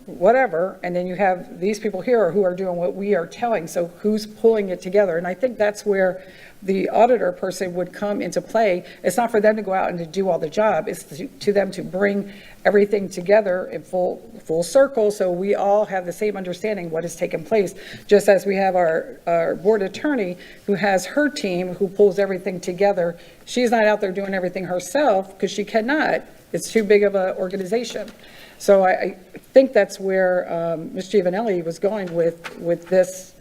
whatever, and then you have these people here who are doing what we are telling. So who's pulling it together? And I think that's where the auditor person would come into play. It's not for them to go out and to do all the job. It's to them to bring everything together in full circle, so we all have the same understanding what has taken place. Just as we have our board attorney who has her team who pulls everything together. She's not out there doing everything herself because she cannot. It's too big of an organization. So I think that's where Ms. Giovanelli was going with this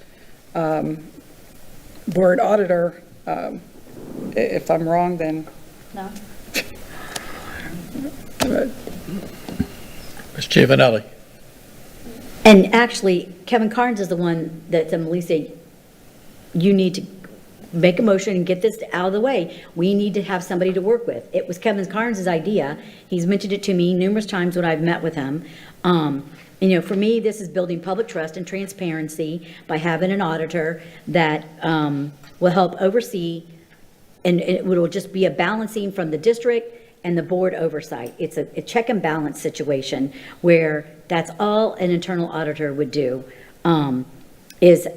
board auditor. If I'm wrong, then. No. Ms. Giovanelli. And actually, Kevin Carnes is the one that Melissa, you need to make a motion and get this out of the way. We need to have somebody to work with. It was Kevin Carnes' idea. He's mentioned it to me numerous times when I've met with him. You know, for me, this is building public trust and transparency by having an auditor that will help oversee, and it will just be a balancing from the district and the board oversight. It's a check and balance situation where that's all an internal auditor would do, is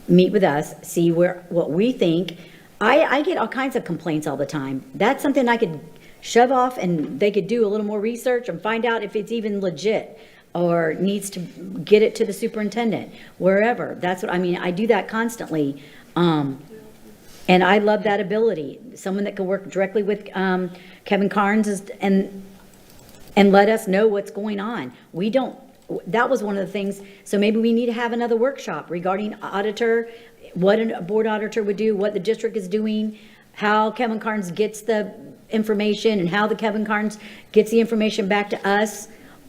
meet with us, see what we think. I get all kinds of complaints all the time. That's something I could shove off and they could do a little more research and find out if it's even legit or needs to get it to the superintendent, wherever. That's what I mean. I do that constantly. And I love that ability. Someone that can work directly with Kevin Carnes and let us know what's going on. That was one of the things, so maybe we need to have another workshop regarding auditor, what a board auditor would do, what the district is doing, how Kevin Carnes gets the information and how the Kevin Carnes gets the information back to us,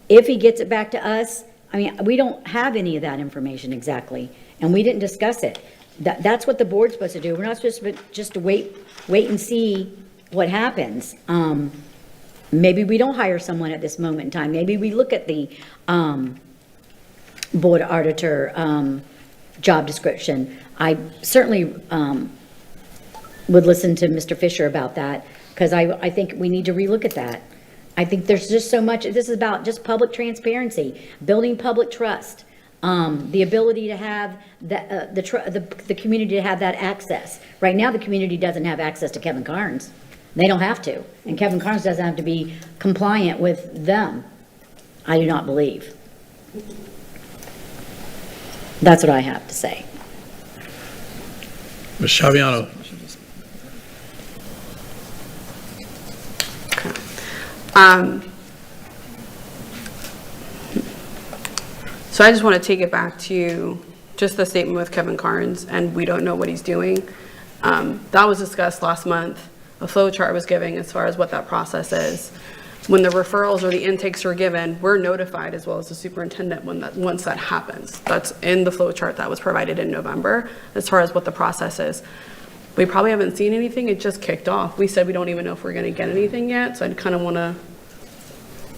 if he gets it back to us, I mean, we don't have any of that information exactly, and we didn't discuss it. That's what the board's supposed to do. We're not supposed to just to wait and see what happens. Maybe we don't hire someone at this moment in time. Maybe we look at the board auditor job description. I certainly would listen to Mr. Fisher about that, because I think we need to relook at that. I think there's just so much, this is about just public transparency, building public trust, the ability to have the community to have that access. Right now, the community doesn't have access to Kevin Carnes. They don't have to, and Kevin Carnes doesn't have to be compliant with them. I do not believe. That's what I have to say. Ms. Shaviano. So I just want to take it back to just the statement with Kevin Carnes, and we don't know what he's doing. That was discussed last month. A flow chart was given as far as what that process is. When the referrals or the intakes are given, we're notified as well as the superintendent once that happens. That's in the flow chart that was provided in November as far as what the process is. We probably haven't seen anything. It just kicked off. We said we don't even know if we're going to get anything yet, so I'd kind of want to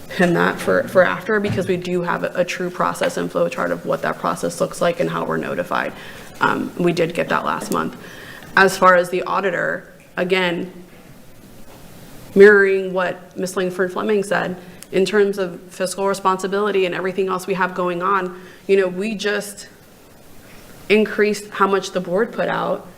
pin that for after, because we do have a true process and flow chart of what that process looks like and how we're notified. We did get that last month. As far as the auditor, again, mirroring what Ms. Langford Fleming said, in terms of fiscal responsibility and everything else we have going on, you know, we just increased how much the board put out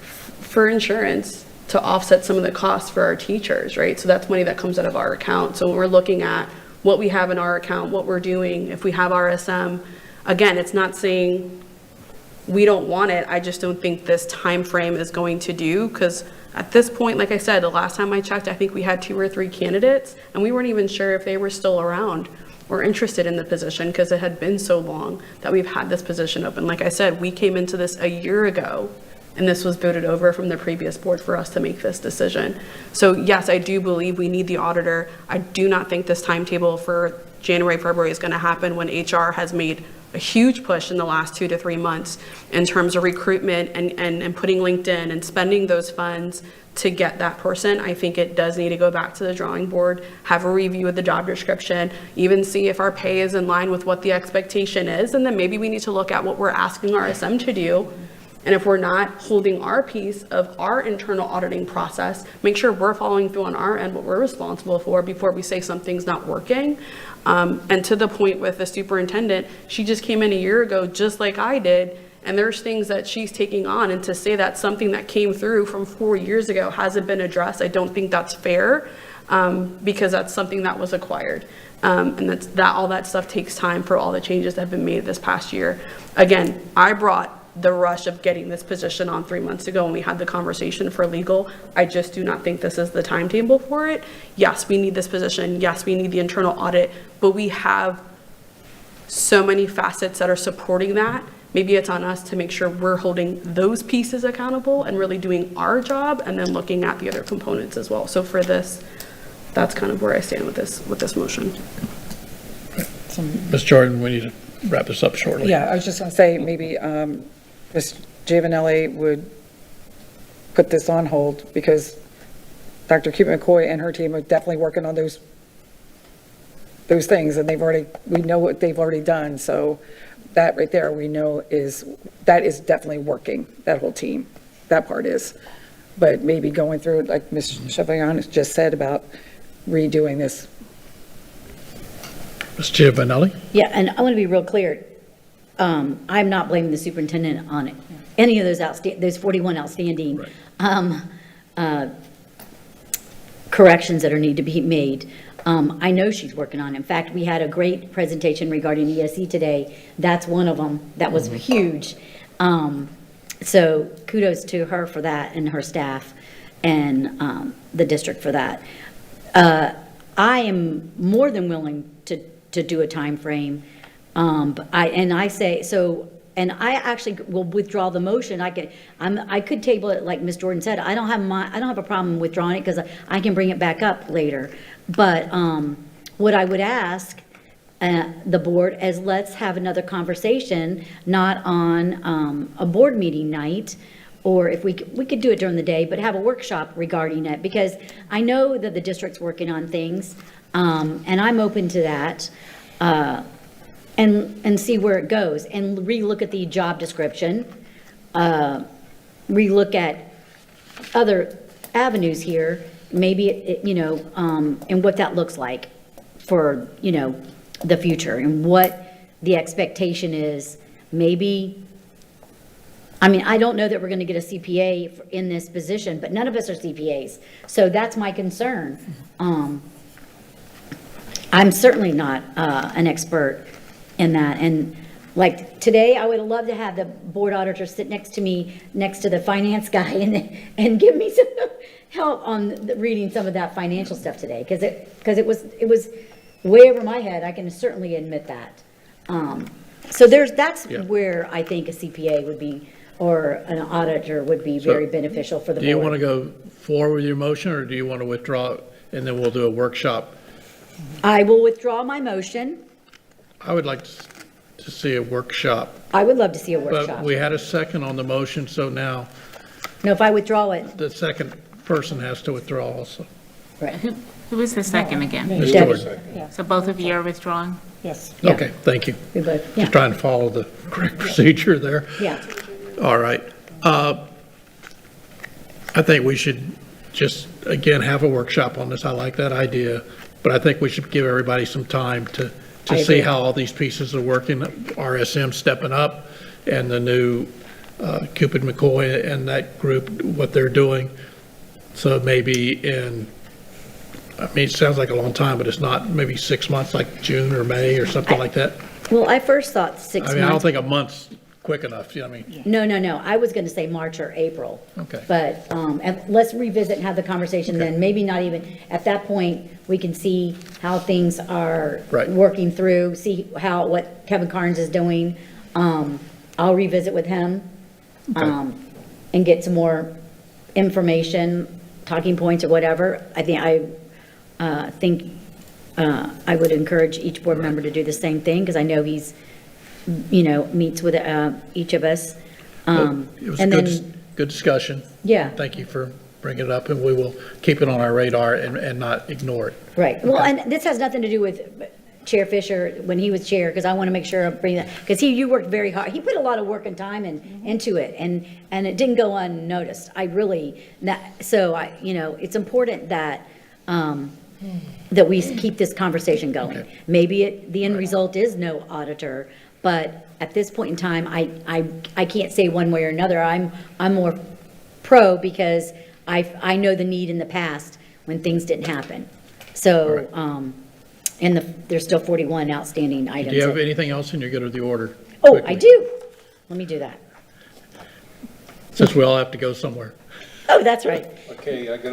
for insurance to offset some of the costs for our teachers, right? So that's money that comes out of our account. So when we're looking at what we have in our account, what we're doing, if we have RSM, again, it's not saying we don't want it. I just don't think this time frame is going to do, because at this point, like I said, the last time I checked, I think we had 2 or 3 candidates, and we weren't even sure if they were still around or interested in the position, because it had been so long that we've had this position open. Like I said, we came into this a year ago, and this was voted over from the previous board for us to make this decision. So yes, I do believe we need the auditor. I do not think this timetable for January, February is going to happen when HR has made a huge push in the last 2 to 3 months in terms of recruitment and putting LinkedIn and spending those funds to get that person. I think it does need to go back to the drawing board, have a review of the job description, even see if our pay is in line with what the expectation is, and then maybe we need to look at what we're asking RSM to do. And if we're not holding our piece of our internal auditing process, make sure we're following through on our end what we're responsible for before we say something's not working. And to the point with the superintendent, she just came in a year ago, just like I did, and there's things that she's taking on, and to say that something that came through from 4 years ago hasn't been addressed, I don't think that's fair, because that's something that was acquired. And all that stuff takes time for all the changes that have been made this past year. Again, I brought the rush of getting this position on 3 months ago when we had the conversation for legal. I just do not think this is the timetable for it. Yes, we need this position. Yes, we need the internal audit, but we have so many facets that are supporting that. Maybe it's on us to make sure we're holding those pieces accountable and really doing our job, and then looking at the other components as well. So for this, that's kind of where I stand with this motion. Ms. Jordan, we need to wrap this up shortly. Yeah, I was just going to say, maybe Ms. Giovanelli would put this on hold, because Dr. Cupid McCoy and her team are definitely working on those things, and we know what they've already done. So that right there, we know that is definitely working, that whole team, that part is. But maybe going through, like Ms. Chavian just said, about redoing this. Ms. Giovanelli? Yeah, and I want to be real clear. I'm not blaming the superintendent on it. Any of those 41 outstanding corrections that need to be made. I know she's working on it. In fact, we had a great presentation regarding ESE today. That's one of them. That was huge. So kudos to her for that, and her staff, and the district for that. I am more than willing to do a time frame. I say, so and I actually will withdraw the motion. I could table it, like Ms. Jordan said. I don't have a problem withdrawing it because I can bring it back up later. But what I would ask the board is let's have another conversation, not on a board meeting night, or if we could do it during the day, but have a workshop regarding it, because I know that the district's working on things, and I'm open to that, and see where it goes, and relook at the job description, relook at other avenues here, maybe, and what that looks like for, the future, and what the expectation is, maybe. I mean, I don't know that we're going to get a CPA in this position, but none of us are CPAs. So that's my concern. I'm certainly not an expert in that. And like today, I would have loved to have the board auditor sit next to me, next to the finance guy, and give me some help on reading some of that financial stuff today. Because it was way over my head. I can certainly admit that. So that's where I think a CPA would be, or an auditor would be very beneficial for the board. Do you want to go forward with your motion, or do you want to withdraw it, and then we'll do a workshop? I will withdraw my motion. I would like to see a workshop, I would love to see a but workshop. we had a second on the motion, so now No, if I withdraw it, the second person has to withdraw also. right. Who is the second again? Ms. Debbie. Jordan. So both of you are withdrawing? Yes. Yeah. Okay, thank you. We both, Just yeah, trying to follow the correct procedure there. yeah. All right. I think we should just, again, have a workshop on this. I like that idea, but I think we should give everybody some time to I see agree. how all these pieces are working. RSM stepping up, and the new Cupid McCoy and that group, what they're doing. So maybe it sounds like a long time, but it's not, maybe 6 months, like June or May or something like that. Well, I first thought 6 I mean, I don't months. think a month's quick enough, you know what I mean? No. I was going to say March or April. Okay. But and let's revisit and have the conversation then. Maybe not even, at that point, we can see how things are Right. working through, see what Kevin Carnes is doing. I'll revisit with him and get some more information, talking points or whatever. I think I would encourage each board member to do the same thing, because I know he's, meets with each of us. It was a And then, good discussion. yeah, Thank you for bringing it up, and we will keep it on our radar and not ignore it. right. Well, and this has nothing to do with Chair Fisher when he was chair, because I want to make sure I bring that, because you worked very hard. He put a lot of work and time into it, and it didn't go unnoticed. It's important that, that we keep this conversation going. Okay. Maybe the end result is no auditor, but at this point in time, I can't say one way or another. I'm more pro, because I know the need in the past when things didn't happen. So, and there's still 41 outstanding items. Do you have anything else in your good of the order? Oh, quickly? I do. Let me do that. Since we all have to go somewhere. Oh, that's right. Okay, let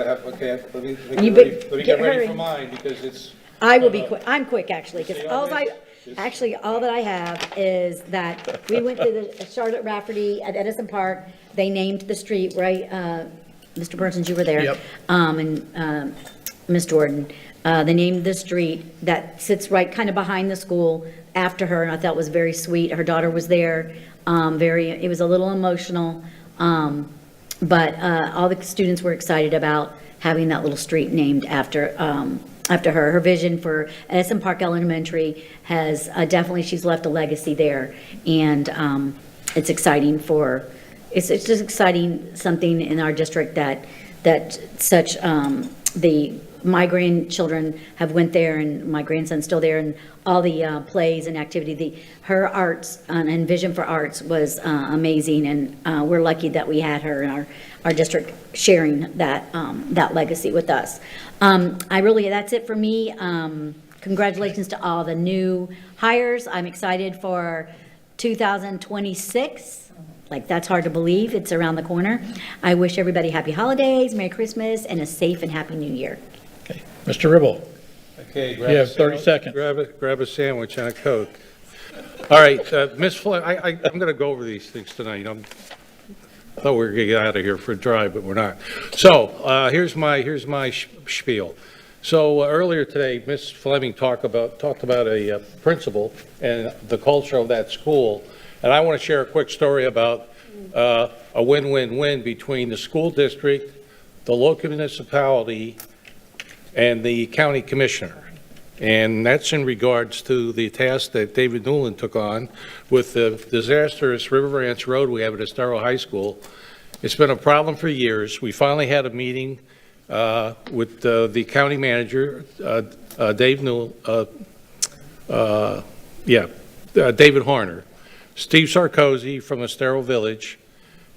me You get get ready hurry. for mine, because it's, I will be quick. I'm quick, actually, because See, all that I have is that we went to the Charlotte Rafferty at Edison Park. They named the street, right? Mr. Persons, you were there. Yep. And Ms. Jordan. They named the street that sits right kind of behind the school after her, and I thought was very sweet. Her daughter was there. It was a little emotional. But all the students were excited about having that little street named after her. Her vision for Edison Park Elementary has definitely, she's left a legacy there. And it's exciting it's just exciting, something in our district that such, my grandchildren have went there, and my grandson's still there, and all the plays and activity, her arts and vision for arts was amazing, and we're lucky that we had her in our district sharing that legacy with us. That's it for me. Congratulations to all the new hires. I'm excited for 2026. Like, that's hard to believe. It's around the corner. I wish everybody happy holidays, Merry Christmas, and a safe and happy New Year. Okay. Mr. Ribble? okay. You have 30 seconds. Grab a sandwich and a Coke. All right, Ms. Fleming, I'm going to go over these things tonight. I thought we were going to get out of here for a drive, but we're not. So here's my spiel. So earlier today, Ms. Fleming talked about a principal and the culture of that school. And I want to share a quick story about a win-win-win between the school district, the local municipality, and the county commissioner. And that's in regards to the task that David Newland took on with the disastrous River Ranch Road we have at Estero High School. It's been a problem for years. We finally had a meeting with the county manager, David Horner, Steve Sarkozy from Estero Village,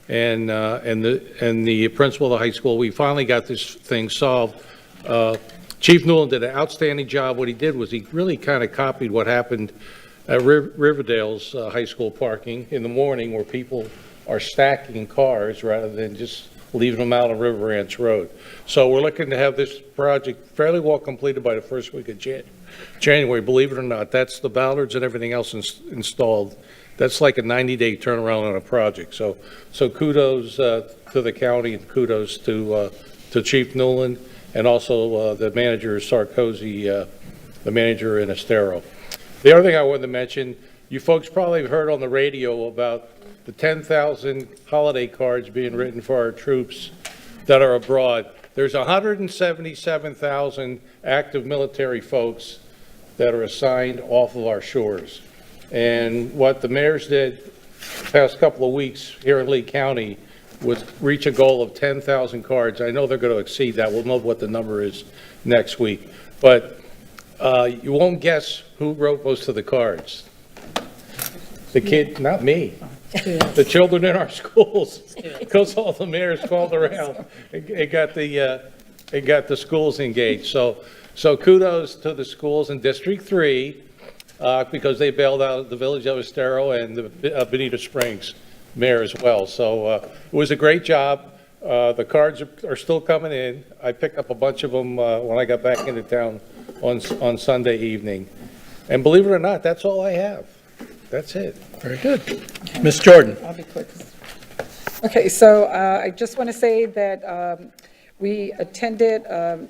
and the principal of the high school. We finally got this thing solved. Chief Newland did an outstanding job. What he did was he really kind of copied what happened at Riverdale's high school parking in the morning, where people are stacking cars rather than just leaving them out on River Ranch Road. So we're looking to have this project fairly well completed by the first week of January. Believe it or not, that's the ballards and everything else installed. That's like a 90-day turnaround on a project. So kudos to the county, and kudos to Chief Newland, and also the manager, Sarkozy, the manager in Estero. The other thing I wanted to mention, you folks probably heard on the radio about the 10,000 holiday cards being written for our troops that are abroad. There's 177,000 active military folks that are assigned off of our shores. And what the mayors did the past couple of weeks here in Lee County was reach a goal of 10,000 cards. I know they're going to exceed that. We'll know what the number is next week. But you won't guess who wrote most of the cards. The kid, not me. The children in our schools, because all the mayors called around and got the schools engaged. So kudos to the schools in District 3 because they bailed out the village of Estero and the Bonita Springs mayor as well. So it was a great job. The cards are still coming in. I picked up a bunch of them when I got back into town on Sunday evening. And believe it or not, that's all I have. That's it. Very good. Ms. Jordan. I'll be quick. Okay, so I just want to say that we attended,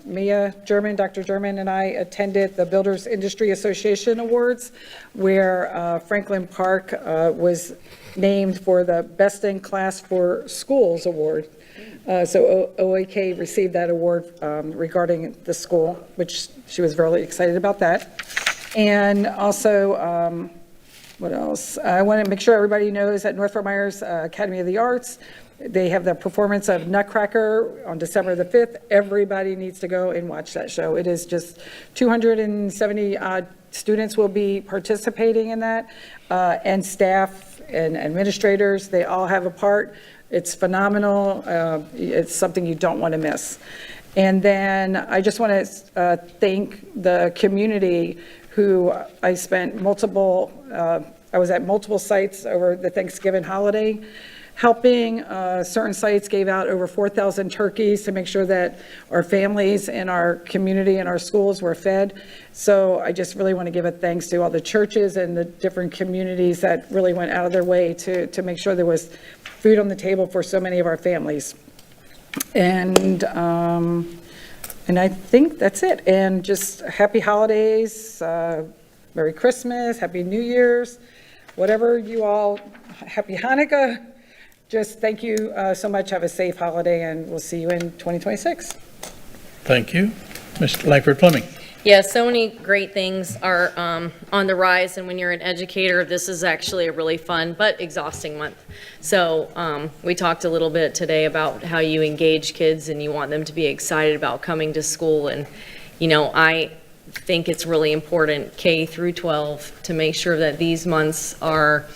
Mia German, Dr. German and I attended the Builders Industry Association Awards, where Franklin Park was named for the Best in Class for Schools Award. So OAK received that award regarding the school, which she was very excited about that. And also, what else? I want to make sure everybody knows that North Fort Myers Academy of the Arts, they have the performance of Nutcracker on December the 5th. Everybody needs to go and watch that show. It is just 270 odd students will be participating in that, and staff and administrators, they all have a part. It's phenomenal. It's something you don't want to miss. And then I just want to thank the community who I spent I was at multiple sites over the Thanksgiving holiday, helping. Certain sites gave out over 4,000 turkeys to make sure that our families in our community and our schools were fed. So I just really want to give a thanks to all the churches and the different communities that really went out of their way to make sure there was food on the table for so many of our families. And I think that's it. And just happy holidays, Merry Christmas, Happy New Year's, whatever you all, Happy Hanukkah. Just thank you so much. Have a safe holiday, and we'll see you in 2026. Thank you. Mr. Langford Fleming. Yeah, so many great things are on the rise, and when you're an educator, this is actually a really fun but exhausting month. So we talked a little bit today about how you engage kids and you want them to be excited about coming to school, and I think it's really important, K through 12, to make sure that these months are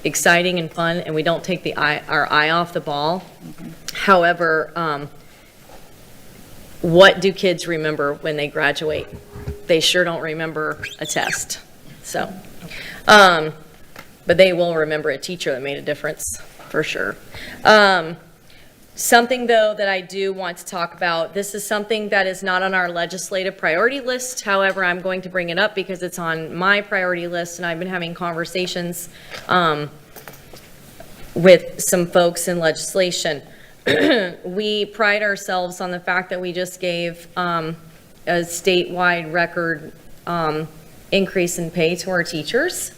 exciting and fun, and we don't take our eye off the ball. However, what do kids remember when they graduate? They sure don't remember a test. So, but they will remember a teacher that made a difference, for sure. Something, though, that I do want to talk about, this is something that is not on our legislative priority list. However, I'm going to bring it up because it's on my priority list, and I've been having conversations with some folks in legislation. We pride ourselves on the fact that we just gave a statewide record increase in pay to our teachers.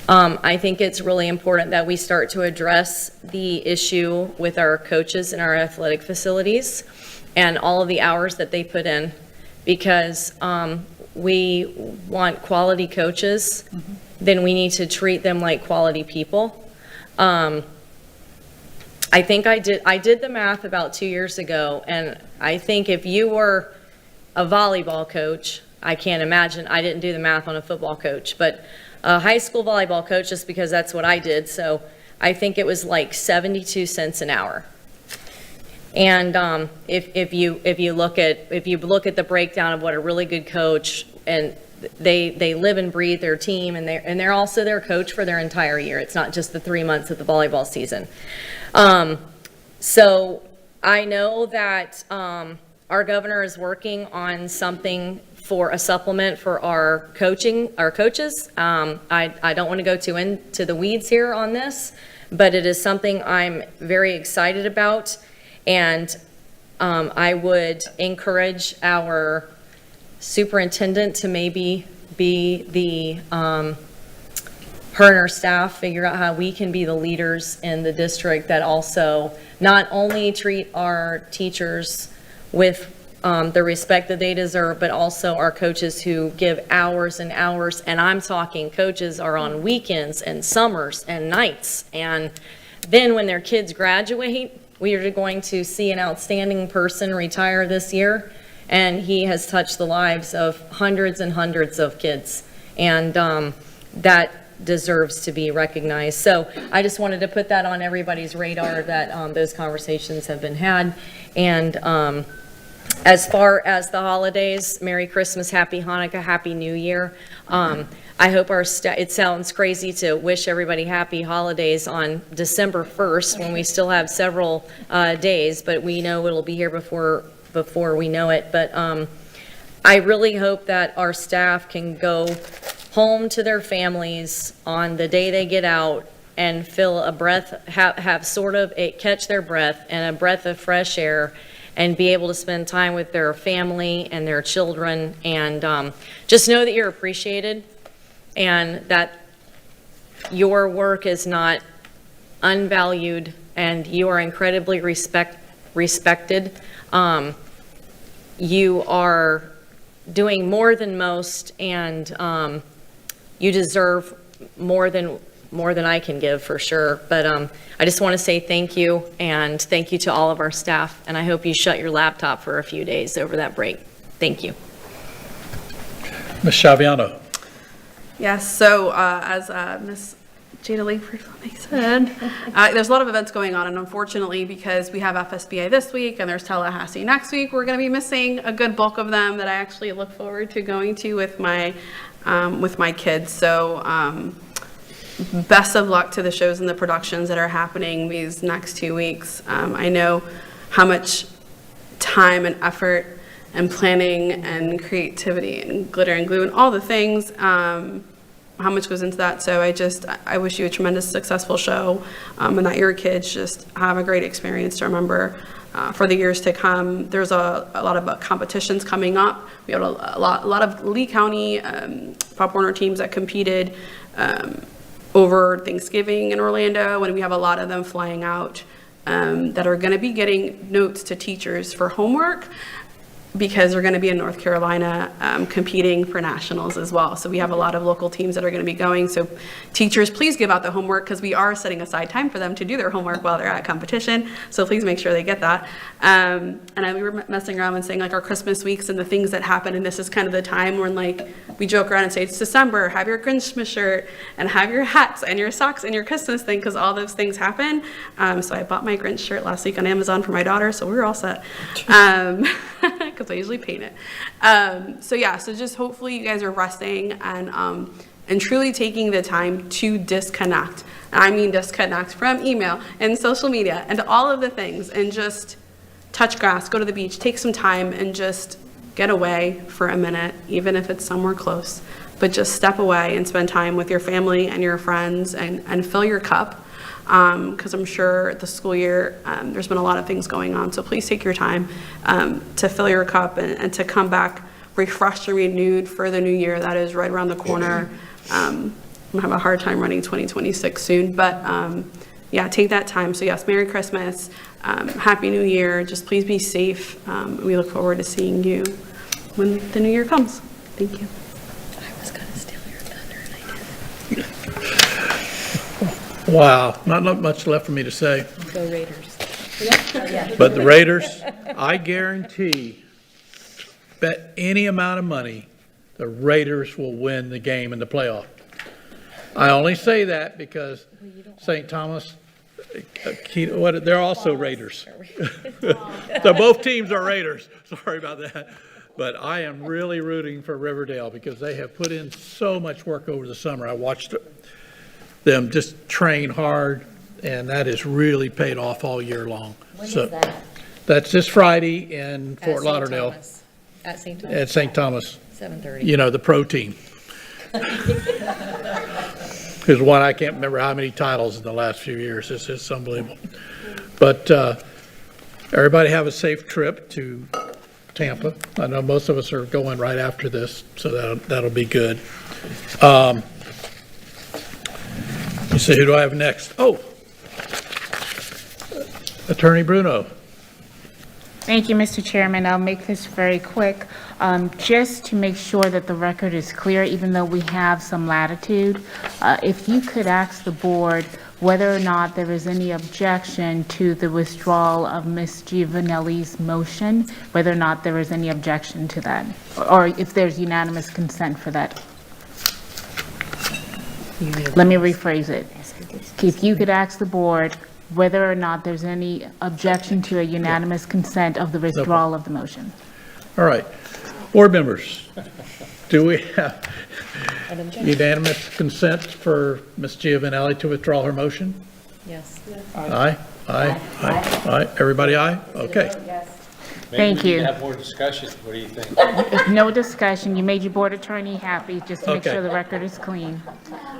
I think it's really important that we start to address the issue with our coaches in our athletic facilities and all of the hours that they put in, because we want quality coaches, then we need to treat them like quality people. I think I did the math about 2 years ago, and I think if you were a volleyball coach, I can't imagine, I didn't do the math on a football coach, but a high school volleyball coach, just because that's what I did, so I think it was like 72 cents an hour. And if you look at the breakdown of what a really good coach, and they live and breathe their team, and they're also their coach for their entire year. It's not just the 3 months of the volleyball season. So I know that our governor is working on something for a supplement for our coaches. I don't want to go too into the weeds here on this, but it is something I'm very excited about, and I would encourage our superintendent to maybe be her and her staff figure out how we can be the leaders in the district that also not only treat our teachers with the respect that they deserve, but also our coaches who give hours and hours, and I'm talking coaches are on weekends and summers and nights, and then when their kids graduate, we are going to see an outstanding person retire this year, and he has touched the lives of hundreds and hundreds of kids, and that deserves to be recognized. So I just wanted to put that on everybody's radar, that those conversations have been had. And as far as the holidays, Merry Christmas, Happy Hanukkah, Happy New Year. I hope it sounds crazy to wish everybody happy holidays on December 1st when we still have several days, but we know it'll be here before we know it. But I really hope that our staff can go home to their families on the day they get out and feel a breath, have sort of catch their breath and a breath of fresh air, and be able to spend time with their family and their children, and just know that you're appreciated and that your work is not unvalued and you are incredibly respected. You are doing more than most, and you deserve more than I can give, for sure. But I just want to say thank you, and thank you to all of our staff, and I hope you shut your laptop for a few days over that break. Thank you. Ms. Shaviano. Yes, so as Ms. Jada Langford said, there's a lot of events going on, and unfortunately, because we have FSBA this week and there's Tallahassee next week, we're going to be missing a good bulk of them that I actually look forward to going to with my kids. So best of luck to the shows and the productions that are happening these next 2 weeks. I know how much time and effort and planning and creativity and glitter and glue and all the things, how much goes into that. So I wish you a tremendous successful show, and that your kids just have a great experience to remember for the years to come. There's a lot of competitions coming up. We have a lot of Lee County Pop Warner teams that competed over Thanksgiving in Orlando, and we have a lot of them flying out that are going to be getting notes to teachers for homework, because they're going to be in North Carolina competing for nationals as well. So we have a lot of local teams that are going to be going. So teachers, please give out the homework, because we are setting aside time for them to do their homework while they're at competition. So please make sure they get that. And we were messing around and saying like our Christmas weeks and the things that happen. And this is kind of the time when like we joke around and say it's December, have your Grinchmas shirt and have your hats and your socks and your Christmas thing, because all those things happen. So I bought my Grinch shirt last week on Amazon for my daughter. So we were all set. Because I usually paint it. So yeah, so just hopefully you guys are resting and and truly taking the time to disconnect. And I mean disconnect from email and social media and all of the things, and just touch grass, go to the beach, take some time and just get away for a minute, even if it's somewhere close. But just step away and spend time with your family and your friends, and fill your cup. Because I'm sure the school year, there's been a lot of things going on. So please take your time to fill your cup and to come back refreshed and renewed for the new year that is right around the corner. I'm gonna have a hard time running 2026 soon, but yeah, take that time. So yes, Merry Christmas, Happy New Year. Just please be safe. We look forward to seeing you when the new year comes. Thank you. I was gonna steal your thunder and I didn't. Wow, not much left for me to say. Go Raiders. But the Raiders, I guarantee, bet any amount of money, the Raiders will win the game in the playoff. I only say that because St. Thomas, they're also Raiders. So both teams are Raiders. Sorry about that. But I am really rooting for Riverdale because they have put in so much work over the summer. I watched them just train hard, and that has really paid off all year long. When So is that? that's this Friday in At Fort St. Lauderdale Thomas. At St. Thomas. at St. Thomas. 7:30. You know, the pro team. Who's won, I can't remember how many titles in the last few years. It's just unbelievable. But everybody have a safe trip to Tampa. I know most of us are going right after this, so that'll be good. Let's see, who do I have next? Oh, Attorney Bruno. Thank you, Mr. Chairman. I'll make this very quick. Just to make sure that the record is clear, even though we have some latitude, if you could ask the board whether or not there is any objection to the withdrawal of Ms. Giovanelli's motion, whether or not there is any objection to that, or if there's unanimous consent for that. Let me rephrase it. If you could ask the board whether or not there's any objection to a unanimous consent of the withdrawal of the motion. All right. Board members, do we have unanimous consent for Ms. Giovanelli to withdraw her motion? Yes. Aye, aye, aye, aye. Everybody aye? Okay. Thank Maybe we you. can have more discussion. What do you think? No discussion. You made your board attorney happy, just to make Okay. sure the record is clean.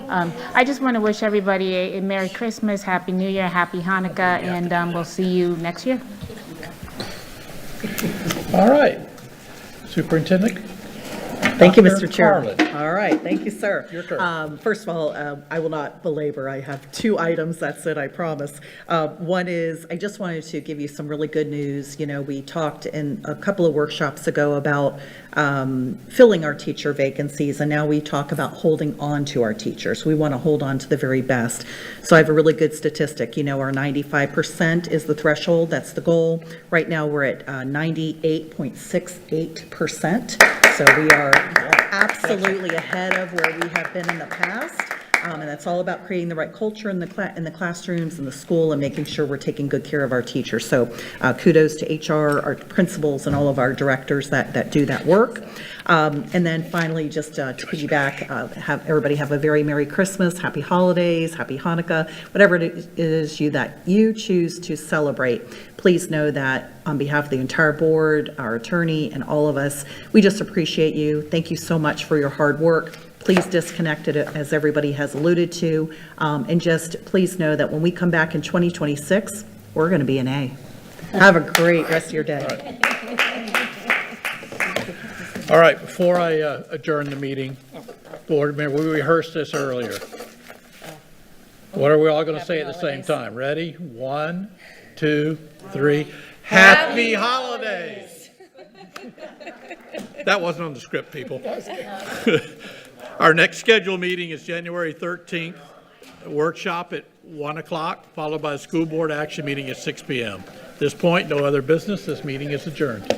I just want to wish everybody a Merry Christmas, Happy New Year, Happy Hanukkah, and we'll see you next year. All right. Superintendent? Thank you, Dr. Mr. Chairman. Carlin. All right, thank you, sir. Your turn. First of all, I will not belabor. I have 2 items, that's it, I promise. One is, I just wanted to give you some really good news. You know, we talked in a couple of workshops ago about filling our teacher vacancies, and now we talk about holding on to our teachers. We want to hold on to the very best. So I have a really good statistic. You know, our 95% is the threshold, that's the goal. Right now, we're at 98.68%. So we are absolutely ahead of where we have been in the past. And that's all about creating the right culture in the classrooms and the school and making sure we're taking good care of our teachers. So kudos to HR, our principals, and all of our directors that do that work. And then finally, just to piggyback, have everybody have a very Merry Christmas, Happy Holidays, Happy Hanukkah, whatever it is that you choose to celebrate. Please know that on behalf of the entire board, our attorney, and all of us, we just appreciate you. Thank you so much for your hard work. Please disconnect it, as everybody has alluded to, and just please know that when we come back in 2026, we're going to be an A. Have a great rest of your day. All right, before I adjourn the meeting, board member, we rehearsed this earlier. What are we all going to say at the same time? Ready? 1, 2, 3. Happy Holidays! That wasn't on the script, people. Our next scheduled meeting is January 13th, a workshop at 1 o'clock, followed by a school board action meeting at 6 p.m. At this point, no other business. This meeting is adjourned.